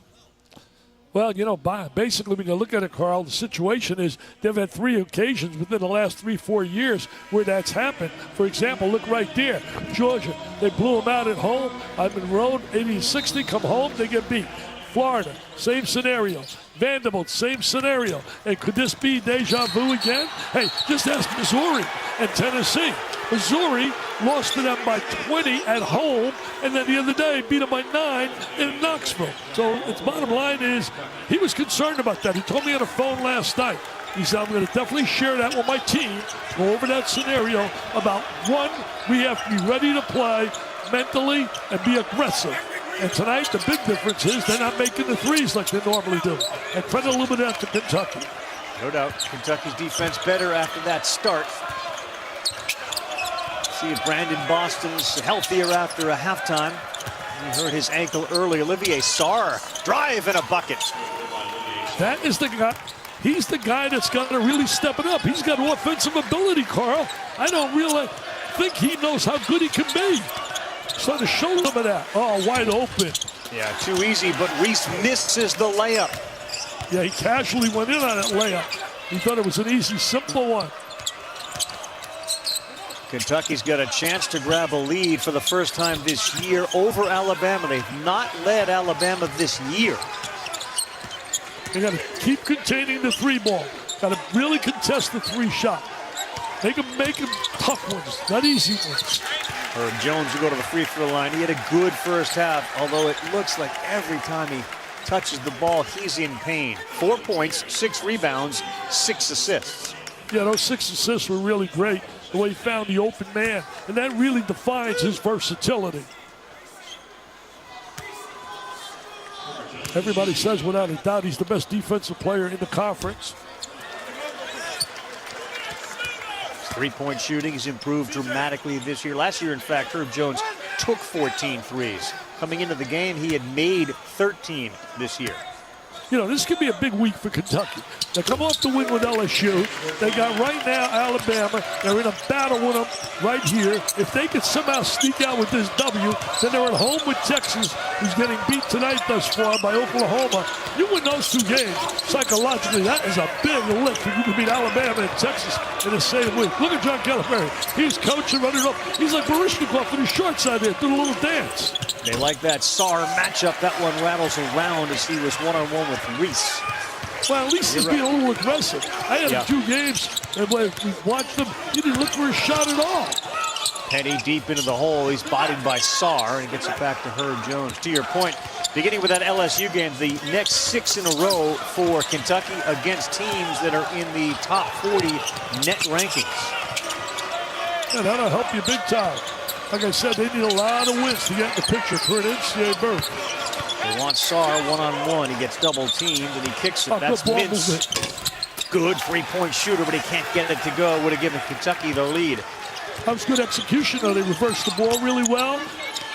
Well, you know, basically, when you look at it, Carl, the situation is they've had 3 occasions within the last 3-4 years where that's happened. For example, look right there. Georgia, they blew them out at home. On the road, 80-60, come home, they get beat. Florida, same scenario. Vanderbilt, same scenario. And could this be deja vu again? Hey, just ask Missouri and Tennessee. Missouri lost to them by 20 at home, and then the other day beat them by 9 in Knoxville. So its bottom line is he was concerned about that. He told me on the phone last night. He said, I'm going to definitely share that with my team, go over that scenario about, one, we have to be ready to play mentally and be aggressive. And tonight, the big difference is they're not making the threes like they normally do. And credit a little bit after Kentucky. No doubt, Kentucky's defense better after that start. See if Brandon Boston's healthier after a halftime. He hurt his ankle early. Olivier Sarr, drive and a bucket. That is the guy. He's the guy that's got to really step it up. He's got offensive ability, Carl. I don't really think he knows how good he can be. So to show some of that. Oh, wide open. Yeah, too easy, but Reese misses the layup. Yeah, he casually went in on that layup. He thought it was an easy, simple one. Kentucky's got a chance to grab a lead for the first time this year over Alabama. They've not led Alabama this year. They got to keep containing the 3 ball. Got to really contest the 3 shot. Make them tough ones, not easy ones. Herb Jones will go to the free throw line. He had a good first half, although it looks like every time he touches the ball, he's in pain. 4 points, 6 rebounds, 6 assists. Yeah, those 6 assists were really great, the way he found the open man, and that really defines his versatility. Everybody says without a doubt he's the best defensive player in the conference. Three-point shooting has improved dramatically this year. Last year, in fact, Herb Jones took 14 threes. Coming into the game, he had made 13 this year. You know, this could be a big week for Kentucky. They come off the win with LSU. They got right now Alabama. They're in a battle with them right here. If they could somehow sneak out with this W, then they're at home with Texas, who's getting beat tonight thus far by Oklahoma. You win those 2 games, psychologically, that is a big lift if you can beat Alabama and Texas in the same week. Look at John Calipari. He's coaching, running up. He's like Barishnikov with his shorts out there, doing a little dance. They like that Sarr matchup. That one rattles around as he was one-on-one with Reese. Well, at least he's being a little aggressive. I had 2 games, and when we watched him, he didn't look for a shot at all. Penny deep into the hole. He's bodied by Sarr and gets it back to Herb Jones. To your point, beginning with that LSU game, the next 6 in a row for Kentucky against teams that are in the top 40 net rankings. Yeah, that'll help you big time. Like I said, they need a lot of wins to get in the picture for an NCAA berth. They want Sarr one-on-one. He gets double-teamed, and he kicks it. That's Mintz. Good three-point shooter, but he can't get it to go. Would have given Kentucky the lead. That was good execution, though. They reversed the ball really well.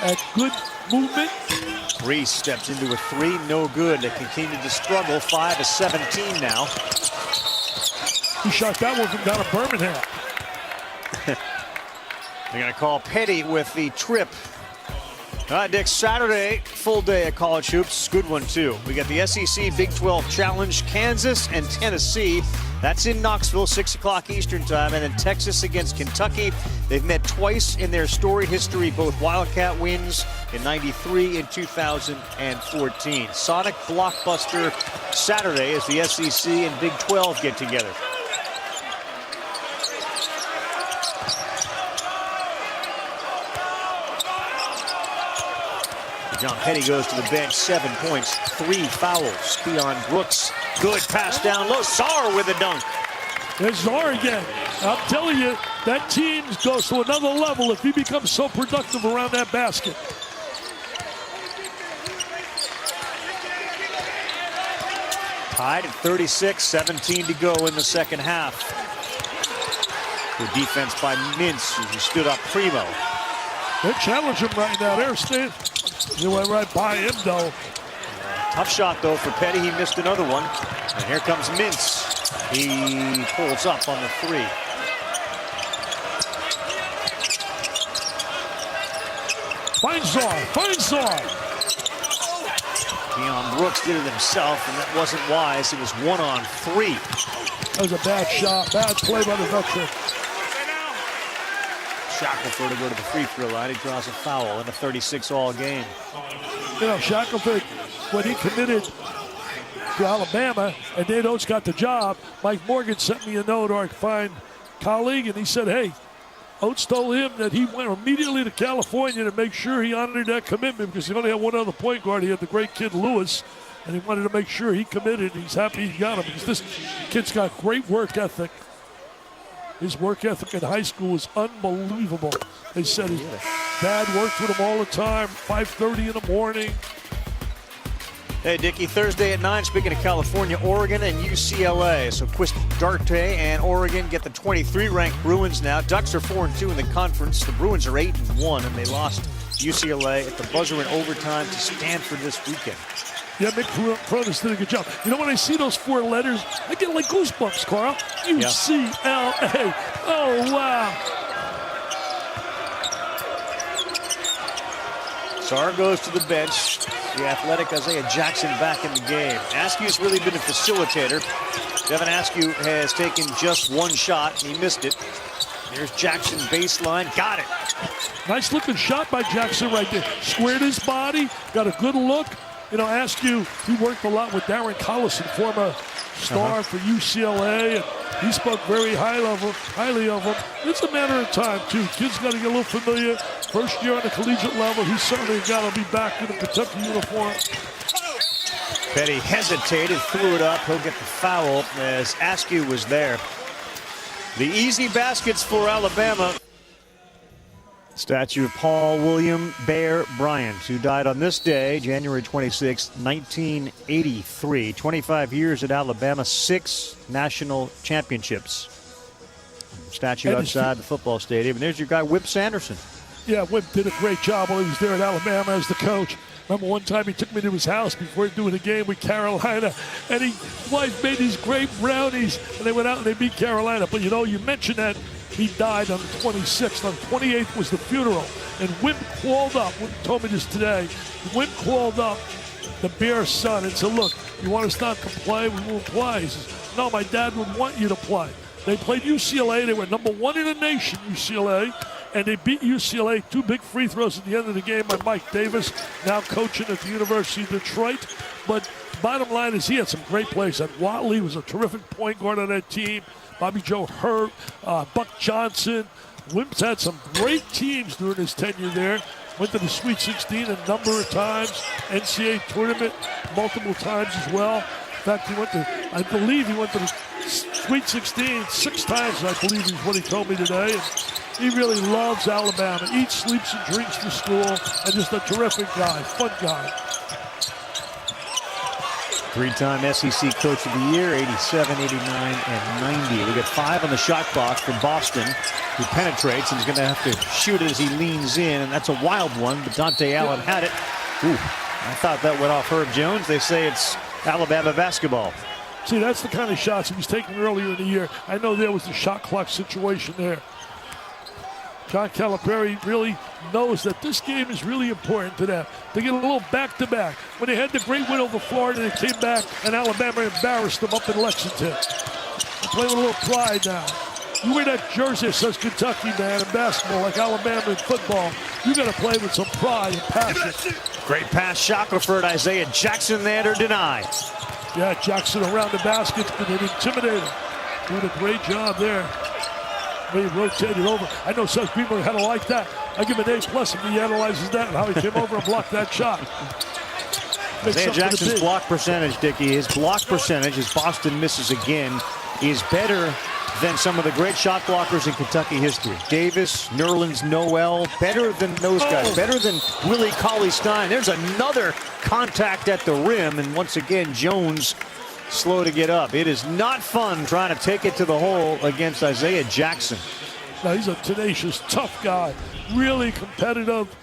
At good movement. Reese steps into a 3, no good. They continue to struggle, 5 of 17 now. He shot that one from down at Birmingham. They're going to call Petty with the trip. All right, Dick, Saturday, full day of college hoops. Good one, too. We got the SEC Big 12 Challenge, Kansas and Tennessee. That's in Knoxville, 6 o'clock Eastern time. And then Texas against Kentucky. They've met twice in their storied history, both Wildcat wins in '93 and 2014. Sonic blockbuster Saturday as the SEC and Big 12 get together. John Petty goes to the bench, 7 points, 3 fouls. Keon Brooks, good pass down low. Sarr with a dunk. There's Sarr again. I'm telling you, that team goes to another level if he becomes so productive around that basket. Tied at 36, 17 to go in the second half. Good defense by Mintz as he stood up primo. They challenge him right now. They're staying. He went right by him, though. Tough shot, though, for Petty. He missed another one. And here comes Mintz. He pulls up on the 3. Finds Sarr. Keon Brooks did it himself, and that wasn't wise. It was 1 on 3. That was a bad shot. Bad play by the veteran. Shackelford to go to the free throw line. He draws a foul in a 36-all game. You know, Shackelford, when he committed to Alabama and Nate Oates got the job, Mike Morgan sent me a note, our fine colleague, and he said, hey, Oates told him that he went immediately to California to make sure he honored that commitment because he only had one other point guard. He had the great kid Lewis, and he wanted to make sure he committed. He's happy he got him because this kid's got great work ethic. His work ethic in high school is unbelievable. They said his dad worked with him all the time, 5:30 in the morning. Hey, Dickie, Thursday at 9, speaking of California, Oregon and UCLA. So Quist Darte and Oregon get the 23-ranked Bruins now. Ducks are 4-2 in the conference. The Bruins are 8-1, and they lost UCLA at the buzzer in overtime to Stanford this weekend. Yeah, Mick Pronis did a good job. You know, when I see those 4 letters, I get like goosebumps, Carl. UCLA. Oh, wow. Sarr goes to the bench. The athletic Isaiah Jackson back in the game. Askew's really been a facilitator. Devin Askew has taken just 1 shot. He missed it. Here's Jackson baseline. Got it. Nice looking shot by Jackson right there. Squared his body. Got a good look. You know, Askew, he worked a lot with Darren Collison, former star for UCLA, and he spoke very highly of him. It's a matter of time, too. Kid's got to get a little familiar. First year on the collegiate level, he's certainly got to be back in the Kentucky uniform. Petty hesitated, threw it up. He'll get the foul as Askew was there. The easy baskets for Alabama. Statue of Paul William Bear Bryant, who died on this day, January 26, 1983. 25 years at Alabama, 6 national championships. Statue outside the football stadium. And there's your guy, Whip Sanderson. Yeah, Whip did a great job while he was there at Alabama as the coach. Remember one time he took me to his house before doing a game with Carolina, and his wife made these great brownies, and they went out and they beat Carolina. But, you know, you mentioned that he died on the 26th. On the 28th was the funeral. And Whip called up. Whip told me this today. Whip called up the Bears' son and said, look, you want us not to play? We won't play. He says, no, my dad would want you to play. They played UCLA. They were number 1 in the nation, UCLA. And they beat UCLA. 2 big free throws at the end of the game by Mike Davis, now coaching at the University of Detroit. But bottom line is he had some great plays. And Watley was a terrific point guard on that team. Bobby Joe Hurt, Buck Johnson. Wimp's had some great teams during his tenure there. Went to the Sweet 16 a number of times. NCAA tournament multiple times as well. In fact, I believe he went to the Sweet 16 6 times, I believe is what he told me today. And he really loves Alabama. Eats, sleeps, and drinks for school. And just a terrific guy, fun guy. 3-time SEC Coach of the Year, 87, 89, and 90. We got 5 on the shot clock from Boston, who penetrates and is going to have to shoot it as he leans in, and that's a wild one, but Dante Allen had it. Ooh, I thought that went off Herb Jones. They say it's Alabama basketball. See, that's the kind of shots he was taking earlier in the year. I know there was the shot clock situation there. John Calipari really knows that this game is really important to them. They get a little back-to-back. When they had the great win over Florida, they came back, and Alabama embarrassed them up in Lexington. They play with a little pride now. You wear that jersey that says Kentucky, man, in basketball, like Alabama in football. You got to play with some pride and passion. Great pass, Shackelford. Isaiah Jackson there to deny. Yeah, Jackson around the basket's been an intimidator. Doing a great job there. He rotated over. I know Seth Greenberg had to like that. I give him an A+ if he analyzes that and how he came over and blocked that shot. Isaiah Jackson's block percentage, Dickie, his block percentage, as Boston misses again, is better than some of the great shot blockers in Kentucky history. Davis, Nerlens Noel, better than those guys, better than Willie Cauley-Stein. There's another contact at the rim, and once again, Jones slow to get up. It is not fun trying to take it to the hole against Isaiah Jackson. Now, he's a tenacious, tough guy, really competitive.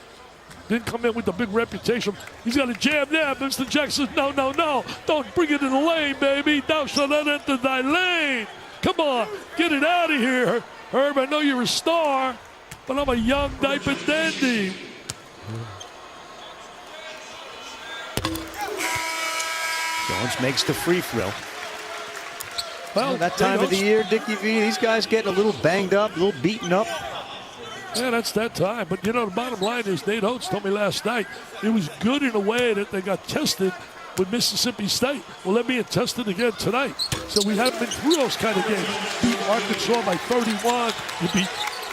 Didn't come in with the big reputation. He's got a jam there. Mr. Jackson, no, no, no. Don't bring it in the lane, baby. Thou shalt not enter thy lane. Come on, get it out of here. Herb, I know you're a star, but I'm a young diaper dandy. Jones makes the free throw. Well, that time of the year, Dickie V, these guys getting a little banged up, a little beaten up. Yeah, that's that time. But, you know, the bottom line is Nate Oates told me last night it was good in a way that they got tested with Mississippi State. Well, they're being tested again tonight. So we haven't been through those kind of games. You beat Arkansas by 31. You beat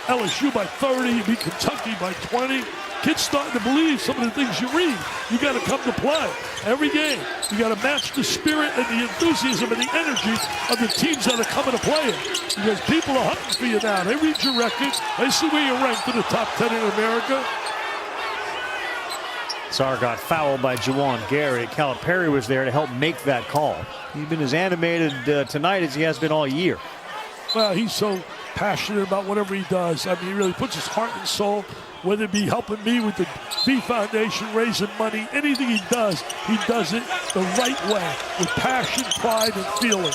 LSU by 30. You beat Kentucky by 20. Kids starting to believe some of the things you read. You got to come to play every game. You got to match the spirit and the enthusiasm and the energy of the teams that are coming to play it. Because people are hunting for you now. They read your record. They see where you're ranked in the top 10 in America. Sarr got fouled by Juwan Gary. Calipari was there to help make that call. He's been as animated tonight as he has been all year. Well, he's so passionate about whatever he does. I mean, he really puts his heart and soul, whether it be helping me with the V Foundation, raising money, anything he does it the right way, with passion, pride, and feeling.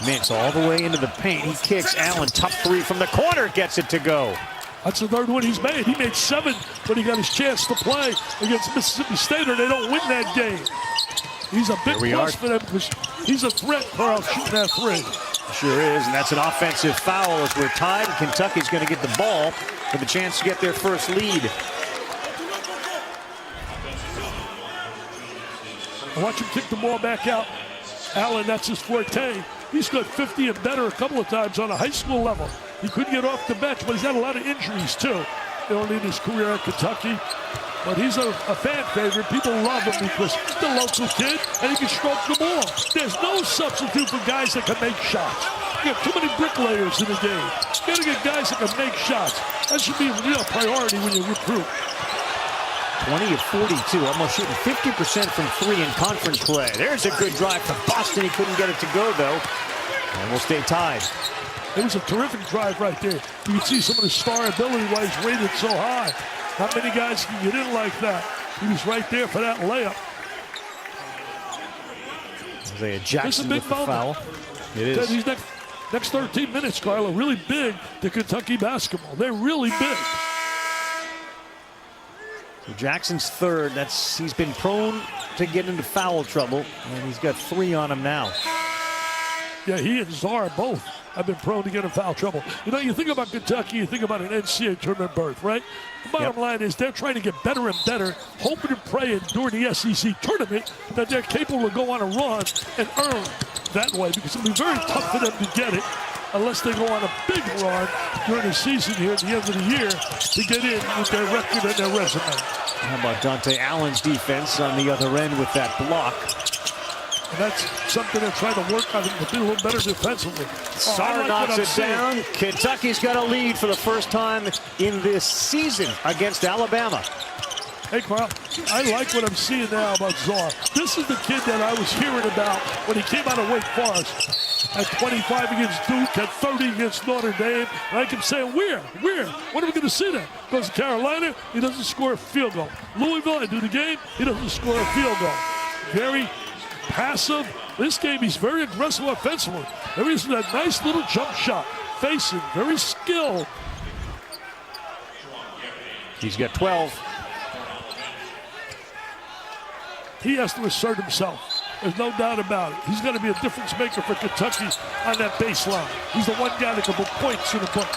Mintz all the way into the paint. He kicks Allen, top three from the corner, gets it to go. That's the third one he's made. He made 7 when he got his chance to play against Mississippi State, or they don't win that game. He's a big plus for them because he's a threat, Carl, shooting that three. Sure is, and that's an offensive foul as we're tied. Kentucky's going to get the ball with a chance to get their first lead. I watch him kick the ball back out. Allen, that's his forte. He's got 50 and better a couple of times on a high school level. He couldn't get off the bench, but he's had a lot of injuries too. Early in his career at Kentucky. But he's a fan favorite. People love him because he's a local kid and he can stroke the ball. There's no substitute for guys that can make shots. You have too many bricklayers in the game. You got to get guys that can make shots. That should be a real priority when you recruit. 20 of 42, almost shooting 50% from 3 in conference play. There's a good drive from Boston. He couldn't get it to go, though. And we'll stay tied. It was a terrific drive right there. You can see some of the star ability why he's rated so high. Not many guys can get in like that. He was right there for that layup. Isaiah Jackson with the foul. It is. These next 13 minutes, Carl, are really big to Kentucky basketball. They're really big. So Jackson's third. He's been prone to get into foul trouble, and he's got 3 on him now. Yeah, he and Sarr both have been prone to get in foul trouble. You know, you think about Kentucky, you think about an NCAA tournament berth, right? The bottom line is they're trying to get better and better, hoping and praying during the SEC tournament that they're capable of go on a run and earn that way, because it'll be very tough for them to get it unless they go on a big run during the season here at the end of the year to get in with their record and their resume. How about Dante Allen's defense on the other end with that block? And that's something they're trying to work on to be a little better defensively. Sarr knocks it down. Kentucky's got a lead for the first time in this season against Alabama. Hey, Carl, I like what I'm seeing now about Sarr. This is the kid that I was hearing about when he came out of Wake Forest. At 25 against Duke, at 30 against Notre Dame. And I kept saying, where? When are we going to see that? Goes to Carolina, he doesn't score a field goal. Louisville, I do the game, he doesn't score a field goal. Very passive. This game, he's very aggressive offensively. There is that nice little jump shot. Facing, very skilled. He's got 12. He has to assert himself. There's no doubt about it. He's going to be a difference maker for Kentucky on that baseline. He's the one guy that can put points in the book.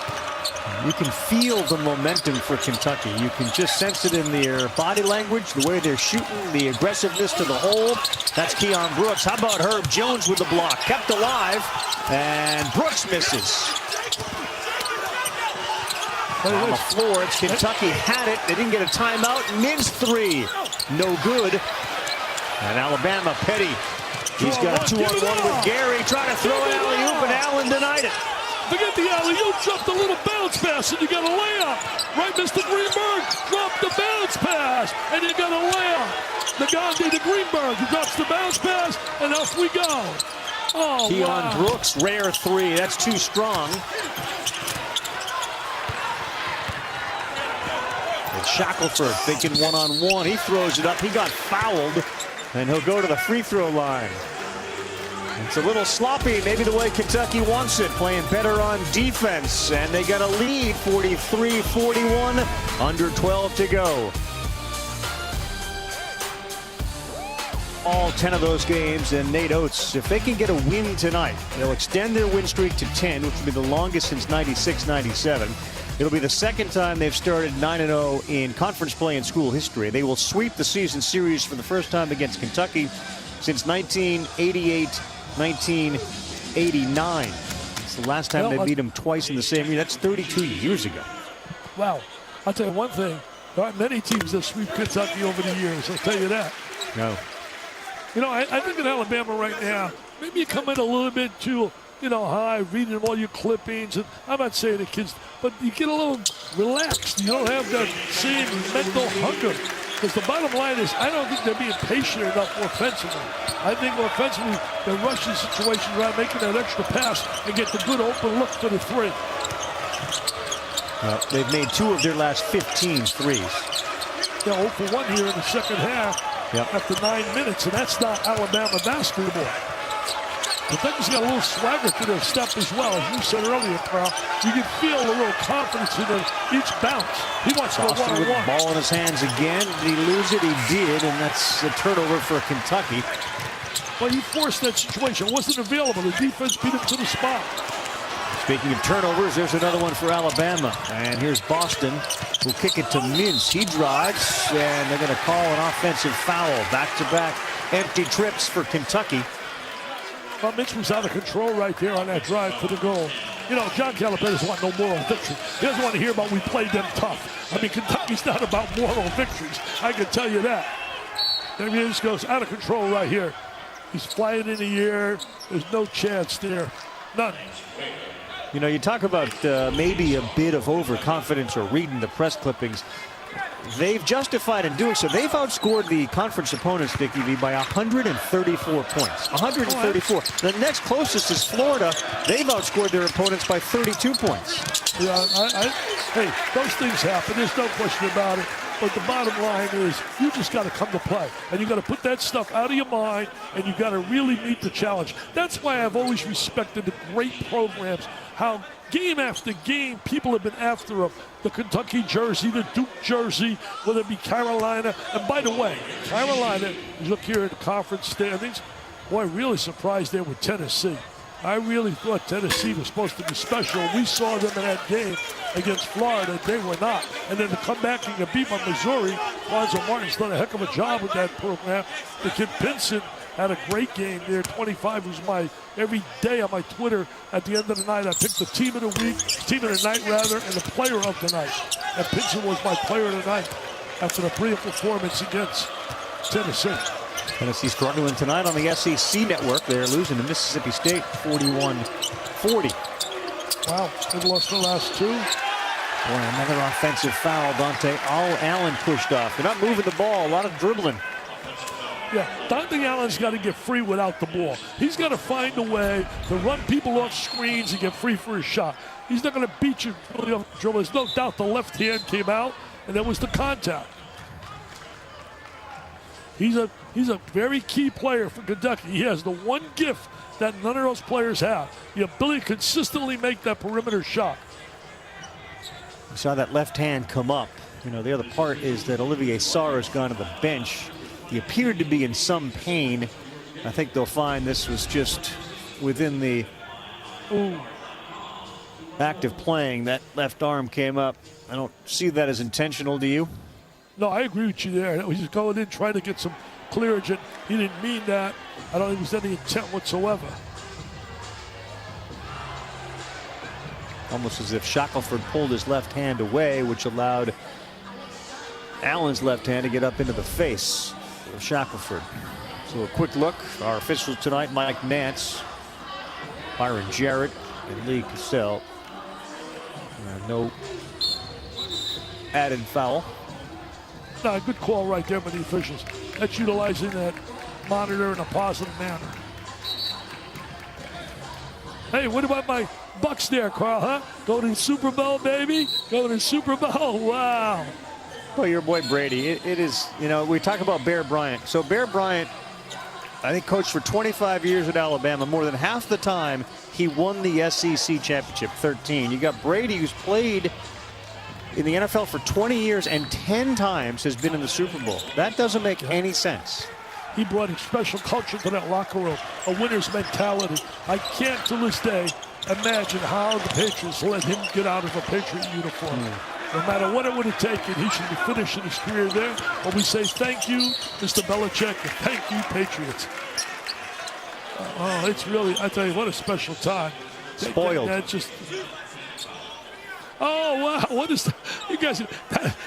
You can feel the momentum for Kentucky. You can just sense it in their body language, the way they're shooting, the aggressiveness to the hole. That's Keon Brooks. How about Herb Jones with the block? Kept alive, and Brooks misses. On the floor, it's Kentucky had it. They didn't get a timeout. Mintz three. No good. And Alabama, Petty. He's got a 2-on-1 with Gary. Trying to throw an alley-oop, and Allen denied it. Forget the alley-oop, dropped a little bounce pass, and you got a layup. Right, Mr. Greenberg dropped the bounce pass, and you got a layup. The Gandhi to Greenberg, he drops the bounce pass, and off we go. Oh, Keon wow. Brooks, rare three. That's too strong. And Shackelford thinking one-on-one. He throws it up. He got fouled, and he'll go to the free throw line. It's a little sloppy, maybe the way Kentucky wants it, playing better on defense. And they got a lead, 43-41, under 12 to go. All 10 of those games, and Nate Oates, if they can get a win tonight, they'll extend their win streak to 10, which will be the longest since 96-97. It'll be the second time they've started 9-0 in conference play in school history. They will sweep the season series for the first time against Kentucky since 1988-1989. It's the last time they beat them twice in the same year. That's 32 years ago. Wow. I'll tell you one thing. There aren't many teams that sweep Kentucky over the years. I'll tell you that. No. You know, I think in Alabama right now, maybe you come in a little bit too, high, reading all your clippings. And I'm not saying the kids, but you get a little relaxed. You don't have that same mental hunger. Because the bottom line is, I don't think they're being patient enough offensively. I think offensively, they're rushing situations around making that extra pass and get the good open look for the three. They've made 2 of their last 15 threes. They're 0 for 1 here in the second half after 9 minutes, and that's not Alabama basketball. Kentucky's got a little swagger to their step as well. As you said earlier, Carl, you can feel a little confidence in each bounce. He wants to go one-on-one. With the ball in his hands again. Did he lose it? He did, and that's a turnover for Kentucky. Well, he forced that situation. It wasn't available. The defense beat him to the spot. Speaking of turnovers, there's another one for Alabama. And here's Boston, who'll kick it to Mintz. He drives, and they're going to call an offensive foul. Back-to-back empty trips for Kentucky. Well, Mintz was out of control right there on that drive to the goal. John Calipari doesn't want no moral victory. He doesn't want to hear about we played them tough. I mean, Kentucky's not about moral victories. I can tell you that. There he is, goes out of control right here. He's flying in the air. There's no chance there. None. You talk about maybe a bit of overconfidence or reading the press clippings. They've justified in doing so. They've outscored the conference opponents, Dickie V, by 134 points. 134. The next closest is Florida. They've outscored their opponents by 32 points. Yeah, hey, those things happen. There's no question about it. But the bottom line is you just got to come to play. And you got to put that stuff out of your mind, and you got to really meet the challenge. That's why I've always respected the great programs, how game after game people have been after the Kentucky jersey, the Duke jersey, whether it be Carolina. And by the way, Carolina, you look here at the conference standings, boy, really surprised there with Tennessee. I really thought Tennessee was supposed to be special. We saw them in that game against Florida. They were not. And then to come back and get beat by Missouri, Lonzo Martin's done a heck of a job with that program. The kid Pinson had a great game there. 25 was every day on my Twitter. At the end of the night, I picked the team of the week, team of the night rather, and the player of the night. And Pinson was my player of the night after the brilliant performance against Tennessee. Tennessee struggling tonight on the SEC network. They're losing to Mississippi State 41-40. Wow, they've lost the last 2. Boy, another offensive foul. Dante Allen pushed off. They're not moving the ball. A lot of dribbling. Yeah, Dante Allen's got to get free without the ball. He's got to find a way to run people off screens and get free for his shot. He's not going to beat you really off the dribble. There's no doubt the left hand came out, and there was the contact. He's a very key player for Kentucky. He has the one gift that none of those players have, the ability to consistently make that perimeter shot. You saw that left hand come up. The other part is that Olivier Sarr has gone to the bench. He appeared to be in some pain. I think they'll find this was just within the act of playing. That left arm came up. I don't see that as intentional, do you? No, I agree with you there. He's just going in trying to get some clearance. He didn't mean that. I don't think there was any intent whatsoever. Almost as if Shackelford pulled his left hand away, which allowed Allen's left hand to get up into the face of Shackelford. So a quick look. Our officials tonight, Mike Nance, Byron Jarrett, and Lee Cassell. No added foul. No, good call right there by the officials. That's utilizing that monitor in a positive manner. Hey, what about my Bucks there, Carl, huh? Going to the Super Bowl, baby. Going to the Super Bowl. Wow. Well, your boy Brady, it is, you know, we talk about Bear Bryant. So Bear Bryant, I think, coached for 25 years at Alabama. More than half the time, he won the SEC championship, 13. You got Brady, who's played in the NFL for 20 years and 10 times has been in the Super Bowl. That doesn't make any sense. He brought a special culture to that locker room, a winner's mentality. I can't, to this day, imagine how the Patriots let him get out of a Patriot uniform. No matter what it would have taken, he should be finishing his career there. But we say thank you, Mr. Belichick, and thank you, Patriots. Oh, it's really, I tell you, what a special time. Spoiled. That just... Oh, wow, what is that? You guys,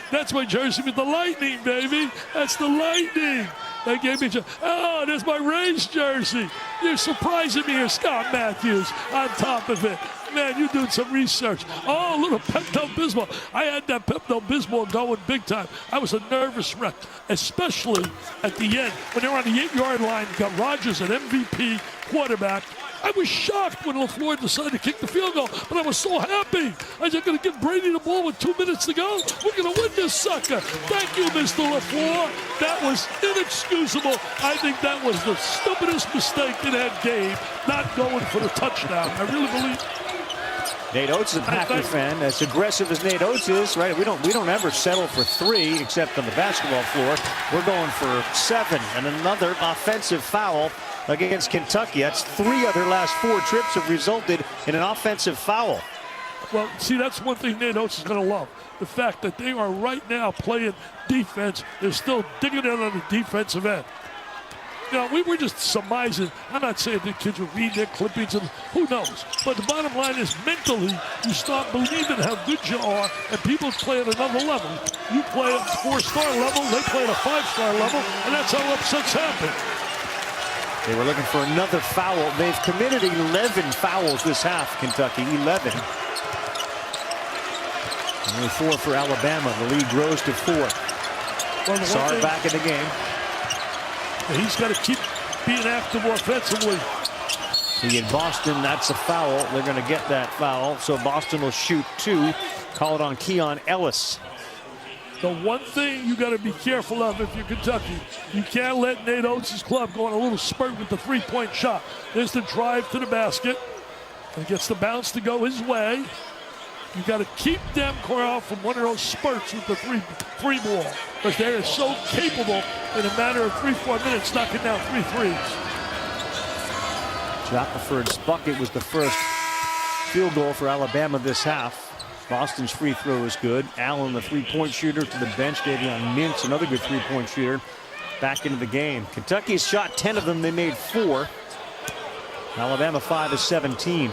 that's my jersey with the lightning, baby. That's the lightning. They gave me, oh, there's my Rays jersey. You're surprising me here, Scott Matthews, on top of it. Man, you're doing some research. Oh, a little Pepto-Bismol. I had that Pepto-Bismol going big time. I was a nervous wreck, especially at the end. When they were on the 8-yard line, got Rodgers an MVP quarterback. I was shocked when LaFleur decided to kick the field goal, but I was so happy. I was going to give Brady the ball with 2 minutes to go. We're going to win this sucker. Thank you, Mr. LaFleur. That was inexcusable. I think that was the stupidest mistake in that game, not going for the touchdown. I really believe. Nate Oates is a Packer fan. As aggressive as Nate Oates is, right? We don't ever settle for 3, except on the basketball floor. We're going for 7, and another offensive foul against Kentucky. That's 3 of their last 4 trips have resulted in an offensive foul. Well, see, that's one thing Nate Oates is going to love. The fact that they are right now playing defense. They're still digging in on the defensive end. You know, we were just surmising. I'm not saying the kids will read their clippings, and who knows. But the bottom line is, mentally, you start believing how good you are, and people play at another level. You play at 4-star level, they play at a 5-star level, and that's how upsets happen. They were looking for another foul. They've committed 11 fouls this half, Kentucky, 11. Only 4 for Alabama. The lead grows to 4. Well, Sarr back in the game. He's got to keep being active offensively. See, in Boston, that's a foul. They're going to get that foul. So Boston will shoot 2. Call it on Keon Ellis. The one thing you got to be careful of if you're Kentucky, you can't let Nate Oates' club go on a little spurt with the 3-point shot. There's the drive to the basket. And gets the bounce to go his way. You got to keep them, Carl, from one of those spurts with the three ball. Because they are so capable in a matter of 3-4 minutes knocking down 3 threes. Shackelford's bucket was the first field goal for Alabama this half. Boston's free throw is good. Allen, the 3-point shooter, to the bench. Davion Mintz, another good 3-point shooter, back into the game. Kentucky's shot 10 of them. They made 4. Alabama 5 of 17.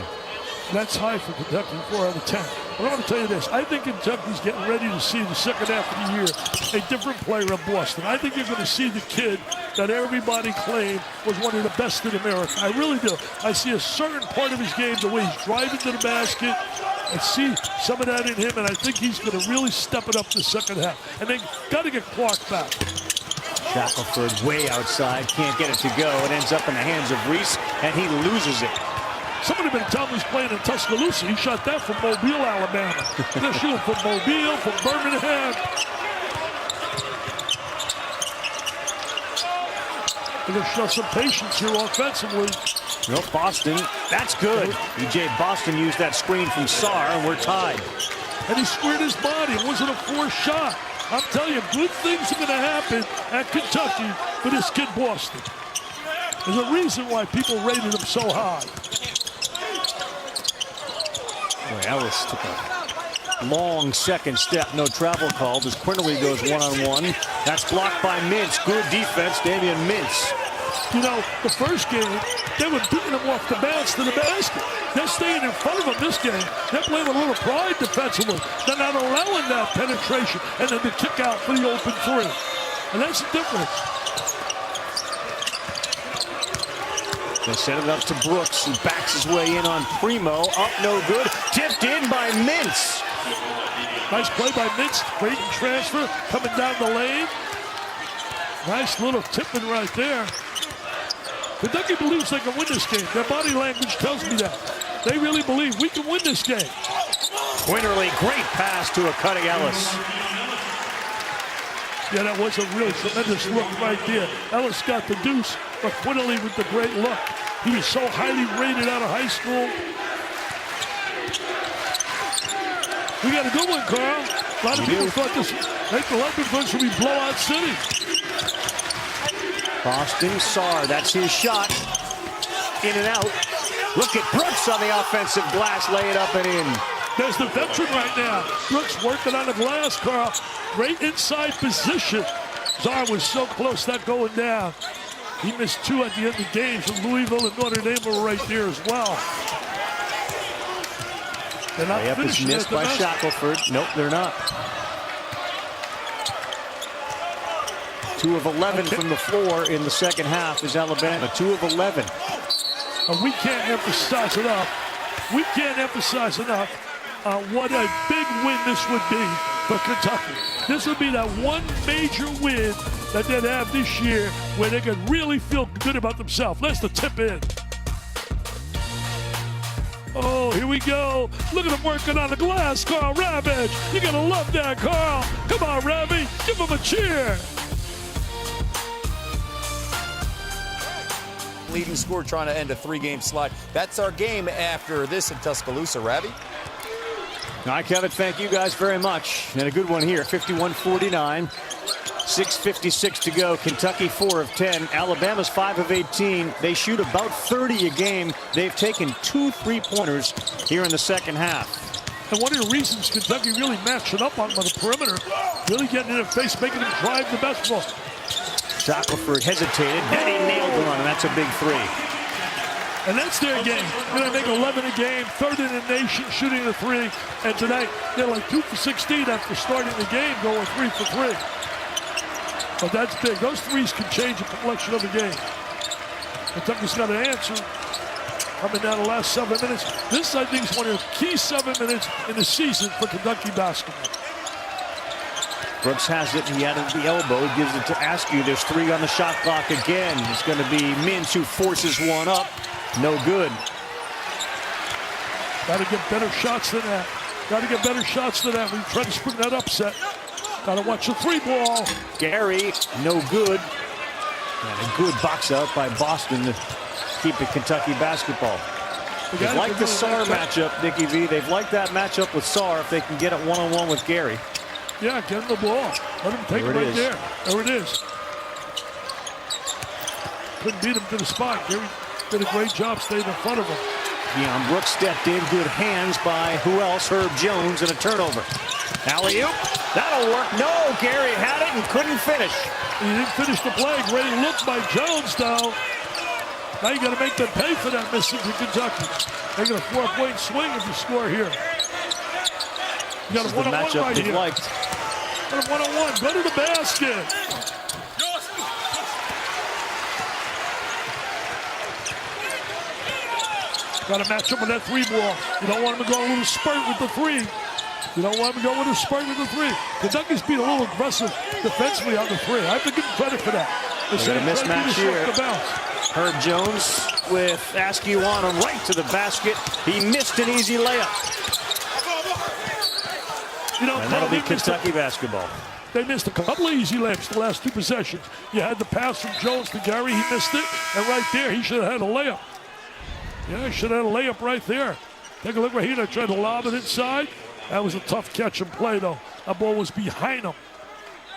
That's high for Kentucky, 4 out of 10. But I want to tell you this. I think Kentucky's getting ready to see the second half of the year a different player in Boston. I think you're going to see the kid that everybody claimed was one of the best in America. I really do. I see a certain part of his game, the way he's driving to the basket. I see some of that in him, and I think he's going to really step it up the second half. And then got to get Clarke back. Shackelford way outside, can't get it to go. It ends up in the hands of Reese, and he loses it. Somebody been telling me he's playing in Tuscaloosa. He shot that from Mobile, Alabama. They're shooting from Mobile, from Birmingham. They're going to show some patience here offensively. Well, Boston, that's good. E.J. Boston used that screen from Sarr, and we're tied. And he squared his body. It wasn't a forced shot. I'm telling you, good things are going to happen at Kentucky for this kid Boston. There's a reason why people rated him so high. Boy, Ellis took a long second step. No travel called as Quinerly goes one-on-one. That's blocked by Mintz. Good defense, Davion Mintz. You know, the first game, They were beating them off the bounce to the basket. They're staying in front of them this game. They're playing with a little pride defensively. They're not allowing that penetration and then the kick out for the open three. And that's the difference. They set it up to Brooks, who backs his way in on Primo. Up, no good. Tipped in by Mintz. Nice play by Mintz. Great transfer coming down the lane. Nice little tipping right there. Kentucky believes they can win this game. Their body language tells me that. They really believe we can win this game. Quinterly, great pass to a cutting Ellis. Yeah, that was a really tremendous look right there. Ellis got the deuce, but Quinterly with the great look. He was so highly rated out of high school. We got a good one, Carl. A lot of people thought this would be blowout city. Boston, Sarr, that's his shot. In and out. Look at Brooks on the offensive glass, lay it up and in. There's the veteran right now. Brooks working on the glass, Carl. Great inside position. Sarr was so close that going down. He missed 2 at the end of the game. So Louisville and Notre Dame were right there as well. They're not Layup is missed by Shackelford. Nope, they're not. 2 of 11 from the floor in the second half is Alabama. 2 of 11. And we can't emphasize enough. We can't emphasize enough what a big win this would be for Kentucky. This would be that one major win that they'd have this year where they could really feel good about themselves. Let's the tip in. Oh, here we go. Look at him working on the glass, Carl Ravage. You're going to love that, Carl. Come on, Ravi. Give him a cheer. Leading scorer trying to end a 3-game slide. That's our game after this in Tuscaloosa, Ravi. All right, Kevin, thank you guys very much. And a good one here, 51-49. 6:56 to go. Kentucky 4 of 10. Alabama's 5 of 18. They shoot about 30 a game. They've taken 2 3-pointers here in the second half. And one of the reasons Kentucky really matching up on the perimeter, really getting in their face, making them drive the basketball. Shackelford hesitated, then he nailed one, and that's a big 3. And that's their game. They make 11 a game, 3rd in the nation shooting the 3. And tonight, they're like 2 for 16 after starting the game, going 3 for 3. But that's big. Those 3s can change the complexion of the game. Kentucky's got an answer. Coming down the last 7 minutes. This, I think, is one of the key 7 minutes in the season for Kentucky basketball. Brooks has it. He added the elbow. Gives it to Askew. There's 3 on the shot clock again. It's going to be Mintz who forces one up. No good. Got to get better shots than that. Got to get better shots than that. We try to spring that upset. Got to watch the 3-ball. Gary, no good. And a good box out by Boston to keep it Kentucky basketball. They've liked the Sarr matchup, Dickie V. They've liked that matchup with Sarr if they can get it one-on-one with Gary. Yeah, get him the ball. Let him take it right there. There it is. Couldn't beat him to the spot. Gary did a great job staying in front of him. Deion Brooks stepped in. Good hands by who else? Herb Jones, and a turnover. Alley-oop. That'll work. No, Gary had it and couldn't finish. He didn't finish the play. Great look by Jones, though. Now you got to make them pay for that missing to Kentucky. They get a 4-point swing if you score here. You got a one-on-one right here. Got a one-on-one. Go to the basket. Got to match up with that 3-ball. You don't want him to go a little spurt with the 3. You don't want him to go with a spurt with the 3. Kentucky's been a little aggressive defensively on the 3. I have to give him credit for that. They got a mismatch here. Herb Jones with Askew on him right to the basket. He missed an easy layup. You know, and that'll be Kentucky basketball. They missed a couple of easy layups the last 2 possessions. You had the pass from Jones to Gary. He missed it. And right there, he should have had a layup. Yeah, he should have had a layup right there. Take a look right here. They tried to lob it inside. That was a tough catch and play, though. That ball was behind him.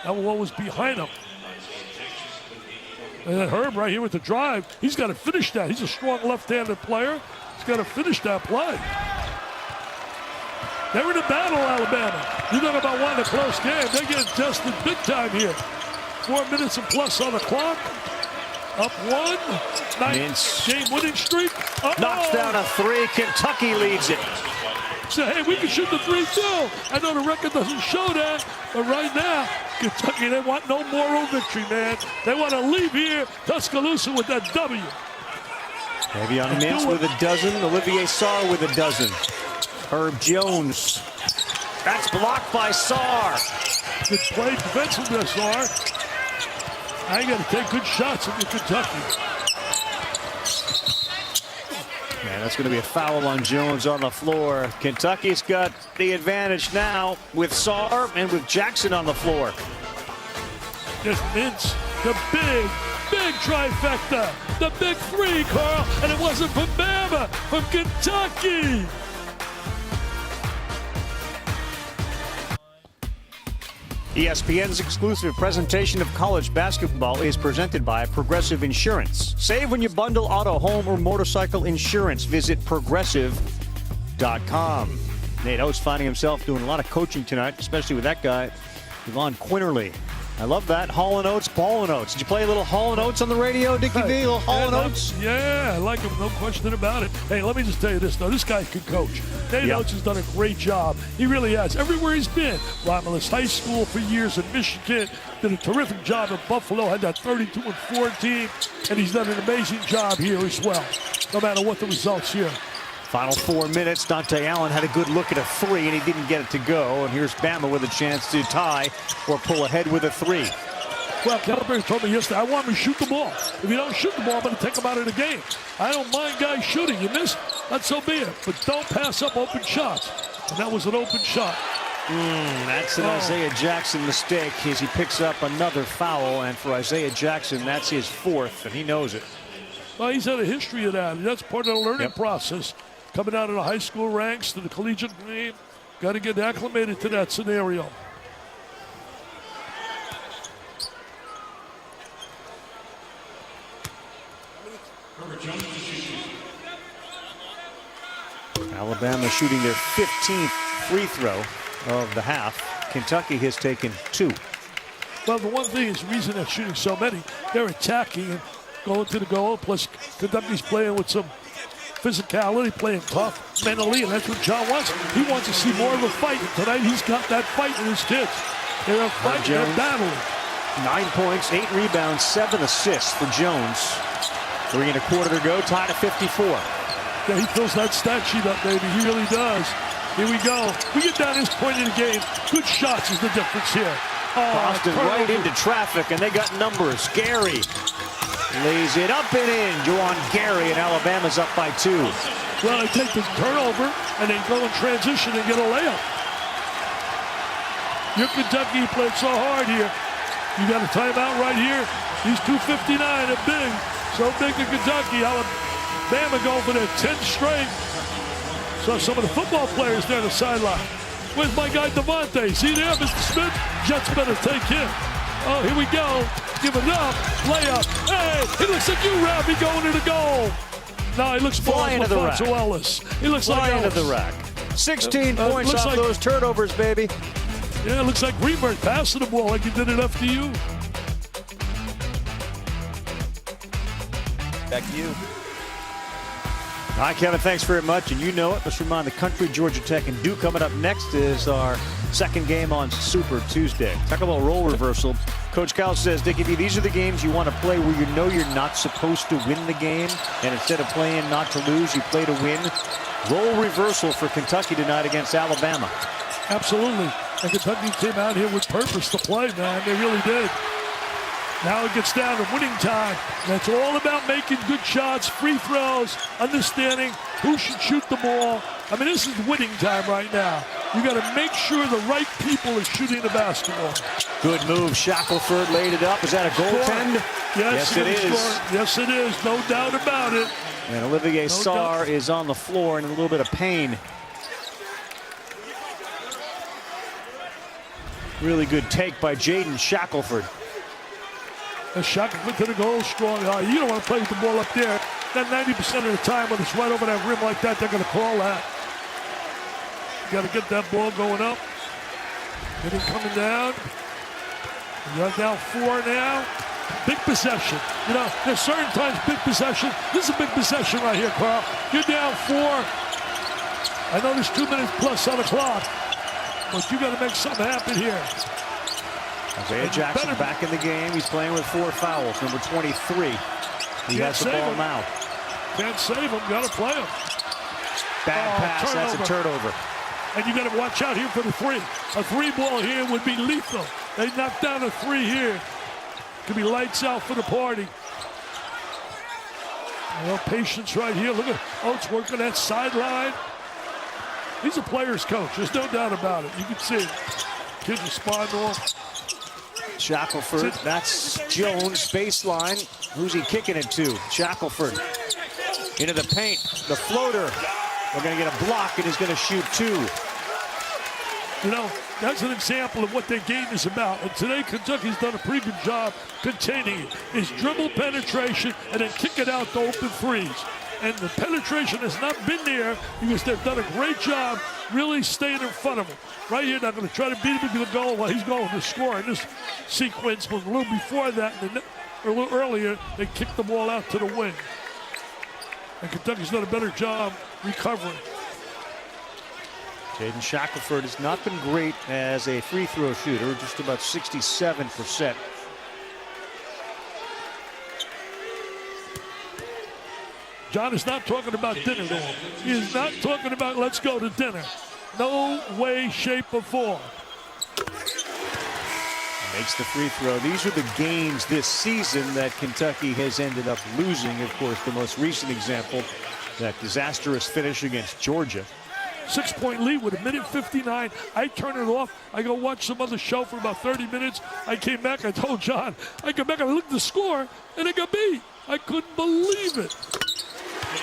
That ball was behind him. And then Herb right here with the drive. He's got to finish that. He's a strong left-handed player. He's got to finish that play. They're in a battle, Alabama. You talk about wanting a close game. They're getting tested big time here. 4 minutes and plus on the clock. Up one. Mintz. Game-winning streak. Knocks down a three. Kentucky leads it. So, hey, we can shoot the three, too. I know the record doesn't show that, but right now, Kentucky, they want no moral victory, man. They want to leave here Tuscaloosa with that W. Davion Mintz with a dozen. Olivier Sarr with a dozen. Herb Jones. That's blocked by Sarr. Good play defensively by Sarr. Now you got to take good shots if you're Kentucky. Man, that's going to be a foul on Jones on the floor. Kentucky's got the advantage now with Sarr and with Jackson on the floor. Just Mintz, the big trifecta, the big three, Carl, and it wasn't from Bama, from Kentucky. ESPN's exclusive presentation of college basketball is presented by Progressive Insurance. Save when you bundle auto, home, or motorcycle insurance. Visit progressive.com. Nate Oates finding himself doing a lot of coaching tonight, especially with that guy, Yvonne Quinterly. I love that. Hall & Oates, Ball & Oates. Did you play a little Hall & Oates on the radio, Dickie V? A little Hall & Oates? Yeah, I like him, no question about it. Hey, let me just tell you this, though. This guy can coach. Nate Oates has done a great job. He really has. Everywhere he's been. Romulus High School for years in Michigan. Did a terrific job at Buffalo. Had that 32-4 team. And he's done an amazing job here as well, no matter what the results here. Final 4 minutes. Dante Allen had a good look at a three, and he didn't get it to go. And here's Bama with a chance to tie or pull ahead with a three. Well, Calipari told me yesterday, I want him to shoot the ball. If you don't shoot the ball, I'm going to take him out of the game. I don't mind guys shooting. You miss, that's so be it. But don't pass up open shots. And that was an open shot. That's an Isaiah Jackson mistake as he picks up another foul. And for Isaiah Jackson, that's his fourth, and he knows it. Well, he's had a history of that. That's part of the learning process. Coming out of the high school ranks to the collegiate game, got to get acclimated to that scenario. Alabama shooting their 15th free throw of the half. Kentucky has taken 2. Well, the one thing is the reason they're shooting so many, they're attacking and going to the goal. Plus, Kentucky's playing with some physicality, playing tough mentally, and that's what John wants. He wants to see more of a fight. And tonight, he's got that fight in his kids. They're fighting, they're battling. 9 points, 8 rebounds, 7 assists for Jones. 3 1/4 to go, tied at 54. Yeah, he fills that stat sheet up, baby. He really does. Here we go. We get down this point in the game. Good shots is the difference here. Boston right into traffic, and they got numbers. Gary lays it up and in. Juwan Gary, and Alabama's up by 2. Well, they take the turnover, and they go in transition and get a layup. Your Kentucky played so hard here. You got a timeout right here. These 259 are big. So big in Kentucky. Alabama going for their 10th straight. So some of the football players there on the sideline. Where's my guy Devontae? See there, Mr. Smith? Jets better take him. Oh, here we go. Give it up. Layup. Hey, he looks like you, Ravi, going to the goal. No, he looks more like LaFonso Ellis. He looks like Ellis. Into the rack. 16 points off those turnovers, baby. Yeah, it looks like Greenberg passing the ball like he did it up to you. Back to you. All right, Kevin, thanks very much. And you know it. Let's remind the country, Georgia Tech and Duke coming up next is our second game on Super Tuesday. Talk about role reversal. Coach Cal says, Dickie V, these are the games you want to play where you know you're not supposed to win the game. And instead of playing not to lose, you play to win. Role reversal for Kentucky tonight against Alabama. Absolutely. And Kentucky came out here with purpose to play, man. They really did. Now it gets down to winning time. And it's all about making good shots, free throws, understanding who should shoot the ball. I mean, this is winning time right now. You got to make sure the right people are shooting the basketball. Good move. Shackelford laid it up. Is that a goaltend? Yes, it is. Yes, it is. No doubt about it. And Olivier Sarr is on the floor in a little bit of pain. Really good take by Jaden Shackelford. Shackelford to the goal, strong. You don't want to play with the ball up there. Then 90% of the time when it's right over that rim like that, they're going to call that. You got to get that ball going up. Get it coming down. You got down 4 now. Big possession. You know, there's certain times big possession. This is a big possession right here, Carl. You're down 4. I know there's 2 minutes plus on the clock, but you got to make something happen here. Isaiah Jackson back in the game. He's playing with 4 fouls. Number 23. He has the ball now. Can't save him. Got to play him. Bad pass. That's a turnover. And you got to watch out here for the 3. A 3 ball here would be lethal. They knocked down a 3 here. Could be lights out for the party. Well, patience right here. Look at Oates working that sideline. He's a player's coach. There's no doubt about it. You can see it. Kids respond to him. Shackelford. That's Jones. Baseline. Who's he kicking it to? Shackelford. Into the paint. The floater. We're going to get a block, and he's going to shoot 2. You know, that's an example of what their game is about. And today, Kentucky's done a pretty good job containing it. It's dribble penetration and then kick it out to open threes. And the penetration has not been there because they've done a great job really staying in front of him. Right here, they're going to try to beat him into the goal while he's going to score. And this sequence was a little before that, or a little earlier, they kicked the ball out to the wing. And Kentucky's done a better job recovering. Jaden Shackelford has not been great as a free throw shooter, just about 67%. John is not talking about dinner to him. He is not talking about let's go to dinner. No way, shape, or form. Makes the free throw. These are the games this season that Kentucky has ended up losing. Of course, the most recent example, that disastrous finish against Georgia. 6-point lead with 1:59. I turn it off. I go watch some other show for about 30 minutes. I came back. I told John, I come back. I looked at the score, and it got beat. I couldn't believe it.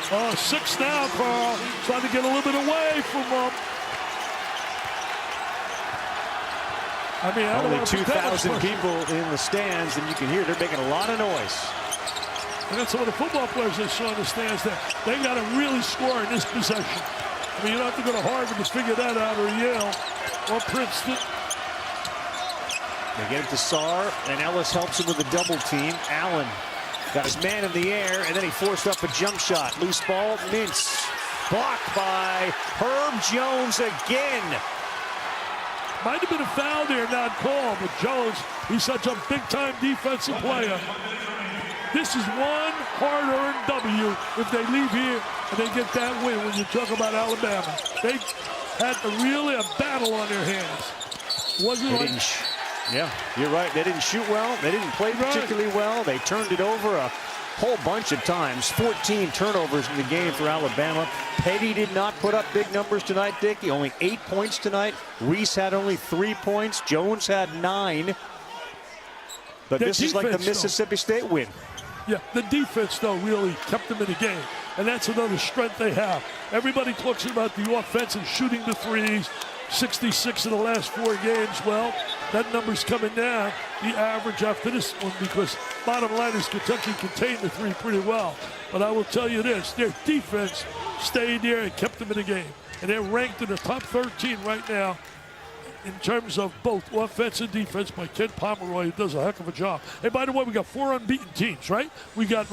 6 now, Carl. Trying to get a little bit away from them. I mean, only 2,000 people in the stands, and you can hear they're making a lot of noise. And then some of the football players they saw in the stands there. They got to really score in this possession. I mean, you don't have to go to Harvard to figure that out, or Yale, or Princeton. They get it to Sarr, and Ellis helps him with a double team. Allen got his man in the air, and then he forced up a jump shot. Loose ball, Mintz. Blocked by Herb Jones again. Might have been a foul there, not called, but Jones, he's such a big-time defensive player. This is one hard-earned W if they leave here and they get that win when you talk about Alabama. They had really a battle on their hands. Wasn't it? Yeah, you're right. They didn't shoot well. They didn't play particularly well. They turned it over a whole bunch of times. 14 turnovers in the game for Alabama. Petty did not put up big numbers tonight, Dickie. Only 8 points tonight. Reese had only 3 points. Jones had 9. But this is like the Mississippi State win. Yeah, the defense, though, really kept them in the game. And that's another strength they have. Everybody talks about the offense and shooting the threes. 66 in the last 4 games. Well, that number's coming down, the average after this one, because bottom line is Kentucky contained the 3 pretty well. But I will tell you this, their defense stayed there and kept them in the game. And they're ranked in the top 13 right now in terms of both offense and defense by Ken Pomeroy, who does a heck of a job. And by the way, we got 4 unbeaten teams, right? We got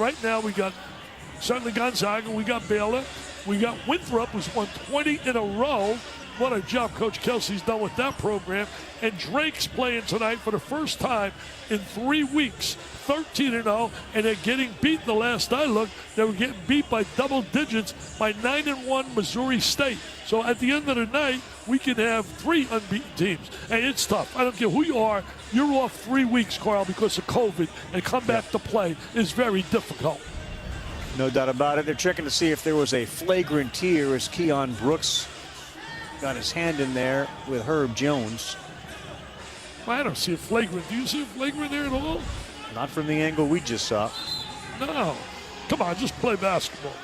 certainly Gonzaga, we got Baylor, we got Winthrop, who's won 20 in a row. What a job Coach Kelsey's done with that program. And Drake's playing tonight for the first time in 3 weeks, 13-0, and they're getting beat. The last I looked, they were getting beat by double digits by 9-1 Missouri State. So at the end of the night, we can have 3 unbeaten teams. And it's tough. I don't care who you are. You're off 3 weeks, Carl, because of COVID, and come back to play is very difficult. No doubt about it. They're checking to see if there was a flagrant here as Keon Brooks got his hand in there with Herb Jones. I don't see a flagrant. Do you see a flagrant there at all? Not from the angle we just saw. No. Come on, just play basketball.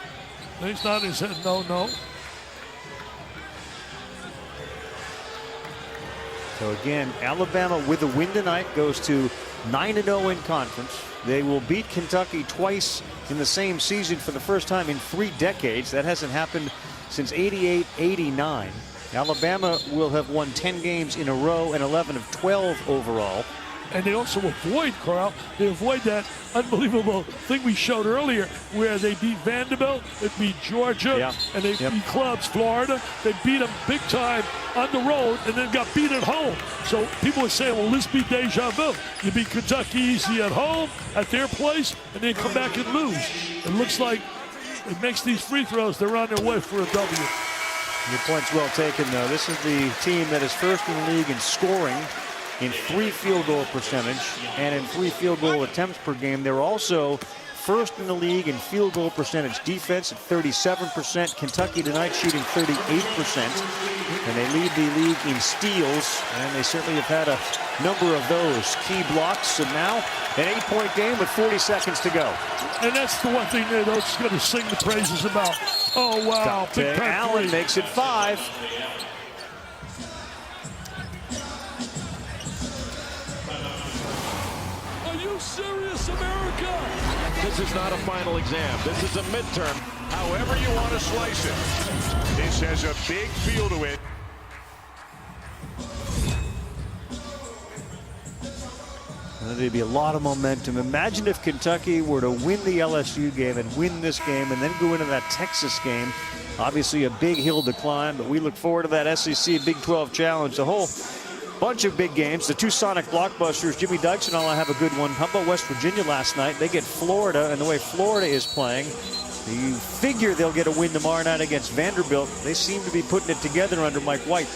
He's nodding his head, no. So again, Alabama with a win tonight goes to 9-0 in conference. They will beat Kentucky twice in the same season for the first time in 3 decades. That hasn't happened since 88-89. Alabama will have won 10 games in a row and 11 of 12 overall. And they also avoid, Carl, they avoid that unbelievable thing we showed earlier where they beat Vanderbilt, they beat Georgia, and they beat clubs, Florida. They beat them big time on the road and then got beat at home. So people are saying, well, this be deja vu. You beat Kentucky easy at home, at their place, and then come back and lose. It looks like it makes these free throws, they're on their way for a W. Your point's well taken, though. This is the team that is first in the league in scoring, in 3 field goal percentage, and in 3 field goal attempts per game. They're also first in the league in field goal percentage defense at 37%. Kentucky tonight shooting 38%. And they lead the league in steals, and they certainly have had a number of those key blocks. And now an 8-point game with 40 seconds to go. And that's the one thing they're just going to sing the praises about. Oh, wow. Big Allen makes it 5. Are you serious, America? This is not a final exam. This is a midterm, however you want to slice it. This has a big feel to it. There'd be a lot of momentum. Imagine if Kentucky were to win the LSU game and win this game and then go into that Texas game. Obviously a big hill to climb, but we look forward to that SEC Big 12 Challenge. The whole bunch of big games. The two Sonic blockbusters, Jimmy Dykes and all have a good one. How about West Virginia last night? They get Florida, and the way Florida is playing, you figure they'll get a win tomorrow night against Vanderbilt. They seem to be putting it together under Mike White.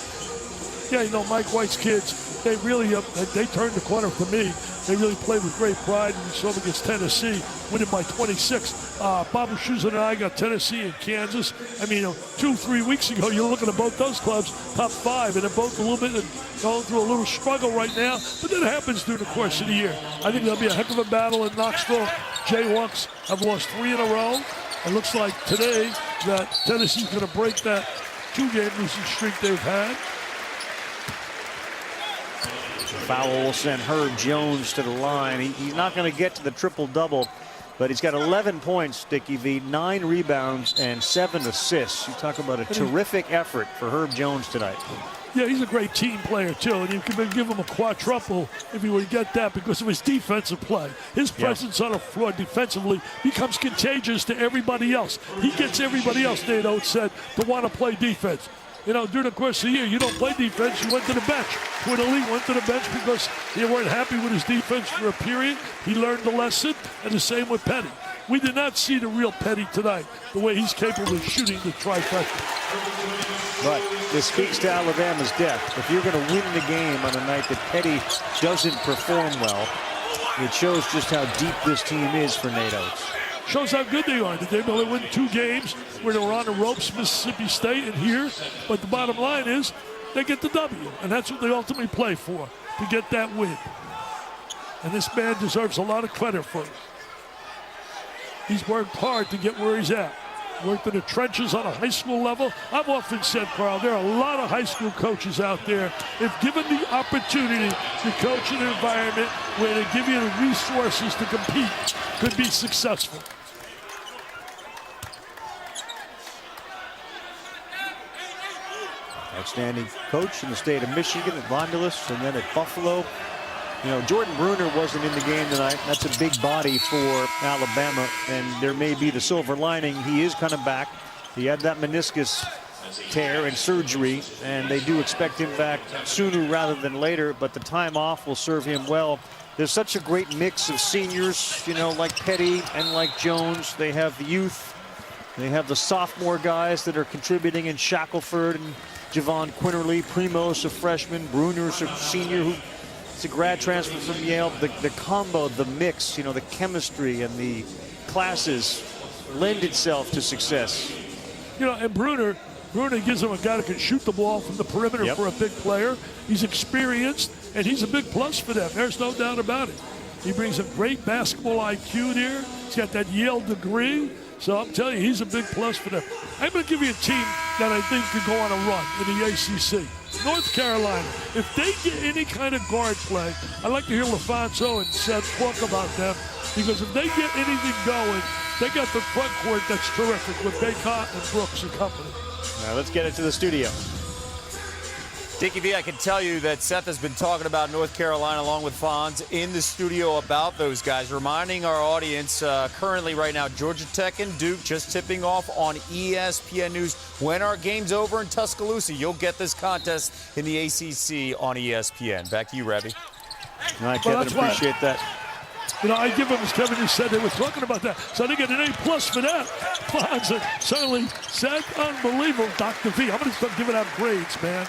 Yeah, you know, Mike White's kids, they really they turned the corner for me. They really played with great pride, and we saw them against Tennessee, winning by 26. Bob Schuster and I got Tennessee and Kansas. I mean, 2-3 weeks ago, you're looking at both those clubs, top 5, and they're both a little bit going through a little struggle right now, but that happens during the course of the year. I think there'll be a heck of a battle in Knoxville. Jayhawks have lost 3 in a row. It looks like today that Tennessee's going to break that 2-game losing streak they've had. Foul will send Herb Jones to the line. He's not going to get to the triple-double, but he's got 11 points, Dickie V, 9 rebounds, and 7 assists. You talk about a terrific effort for Herb Jones tonight. Yeah, he's a great team player, too, and you can give him a quadruple if he would get that because of his defensive play. His presence on the floor defensively becomes contagious to everybody else. He gets everybody else, Nate Oates said, to want to play defense. You know, during the course of the year, you don't play defense, you went to the bench. When the league went to the bench because they weren't happy with his defense for a period. He learned the lesson, and the same with Petty. We did not see the real Petty tonight, the way he's capable of shooting the trifecta. But this speaks to Alabama's depth. If you're going to win the game on a night that Petty doesn't perform well, it shows just how deep this team is for Nate Oates. Shows how good they are. That they only win 2 games where they were on the ropes, Mississippi State and here. But the bottom line is they get the W, and that's what they ultimately play for, to get that win. And this man deserves a lot of credit for it. He's worked hard to get where he's at. Worked in the trenches on a high school level. I've often said, Carl, there are a lot of high school coaches out there. If given the opportunity to coach in an environment where they give you the resources to compete, could be successful. Outstanding coach in the state of Michigan at Romulus and then at Buffalo. You know, Jordan Bruner wasn't in the game tonight. That's a big body for Alabama, and there may be the silver lining. He is coming back. He had that meniscus tear and surgery, and they do expect him back sooner rather than later, but the time off will serve him well. There's such a great mix of seniors, you know, like Petty and like Jones. They have the youth. They have the sophomore guys that are contributing in Shackelford and Javon Quinterly. Primo's a freshman. Bruner's a senior who is a grad transfer from Yale. The combo, the mix, you know, the chemistry and the classes lend itself to success. You know, and Bruner gives him a guy that can shoot the ball from the perimeter for a big player. He's experienced, and he's a big plus for them. There's no doubt about it. He brings a great basketball IQ there. He's got that Yale degree. So I'm telling you, he's a big plus for them. I'm going to give you a team that I think could go on a run in the ACC. North Carolina. If they get any kind of guard play, I'd like to hear LaFonso and Seth talk about them, because if they get anything going, they got the front court that's terrific with Baycott and Brooks and company. Now let's get it to the studio. Dickie V, I can tell you that Seth has been talking about North Carolina along with Fonz in the studio about those guys, reminding our audience currently right now, Georgia Tech and Duke just tipping off on ESPN News. When our game's over in Tuscaloosa, you'll get this contest in the ACC on ESPN. Back to you, Revy. All right, Kevin, appreciate that. You know, I give them, as Kevin just said, they were talking about that. So they get an A+ for that. Fonz certainly said, unbelievable. Dr. V, I'm going to start giving out grades, man.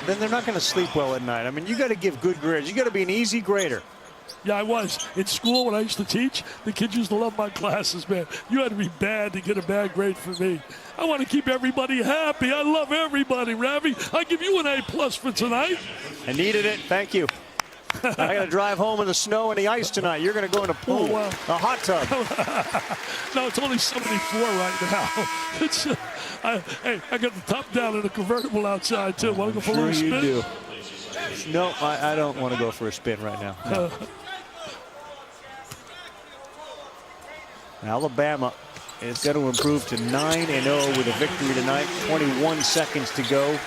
Then they're not going to sleep well at night. I mean, you got to give good grades. You got to be an easy grader. Yeah, I was. In school, when I used to teach, the kids used to love my classes, man. You had to be bad to get a bad grade for me. I want to keep everybody happy. I love everybody, Ravi. I give you an A+ for tonight. I needed it. Thank you. I got to drive home in the snow and the ice tonight. You're going to go in a pool, a hot tub. No, it's only 74 right now. It's, hey, I got the top down in a convertible outside, too. Want to go for a little spin? You do. No, I don't want to go for a spin right now. No. Alabama is going to improve to 9-0 with a victory tonight. 21 seconds to go.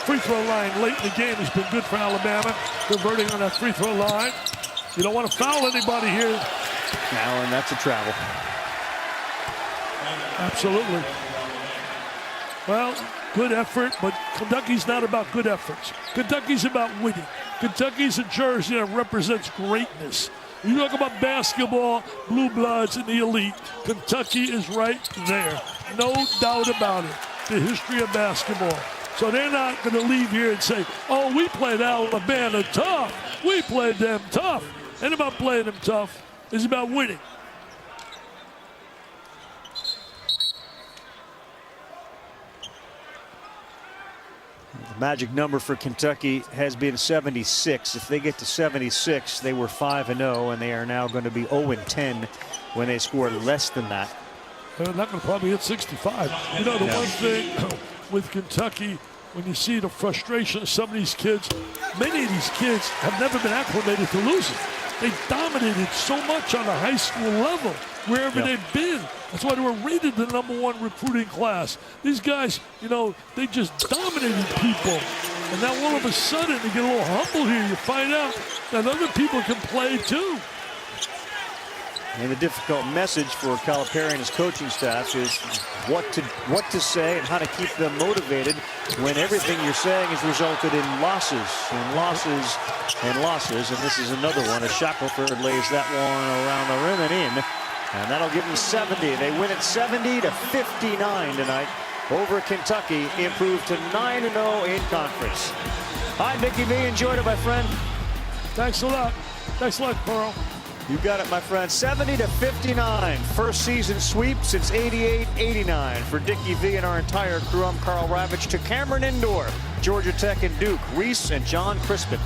Free throw line late in the game has been good for Alabama. Converting on that free throw line. You don't want to foul anybody here. Now, and that's a travel. Absolutely. Well, good effort, but Kentucky's not about good efforts. Kentucky's about winning. Kentucky's a jersey that represents greatness. You talk about basketball, blue bloods, and the elite. Kentucky is right there. No doubt about it. The history of basketball. So they're not going to leave here and say, oh, we played Alabama tough. We played them tough. Ain't about playing them tough. It's about winning. The magic number for Kentucky has been 76. If they get to 76, they were 5-0, and they are now going to be 0-10 when they score less than that. They're not going to probably hit 65. You know, the one thing with Kentucky, when you see the frustration of some of these kids, many of these kids have never been acclimated to losing. They dominated so much on the high school level, wherever they've been. That's why they were rated the #1 recruiting class. These guys, you know, they just dominated people. And now all of a sudden, they get a little humble here. You find out that other people can play too. And the difficult message for Calipari and his coaching staff is what to say and how to keep them motivated when everything you're saying has resulted in losses and losses and losses. And this is another one as Shackelford lays that one around the rim and in. And that'll give them 70. They win it 70-59 tonight over Kentucky. Improved to 9-0 in conference. Hi, Dickie V. Enjoyed it, my friend. Thanks a lot. Thanks a lot, Carl. You got it, my friend. 70-59. First season sweep since 88-89. For Dickie V and our entire crew, I'm Carl Ravitch. To Cameron Indoor, Georgia Tech and Duke, Reese and John Crispin.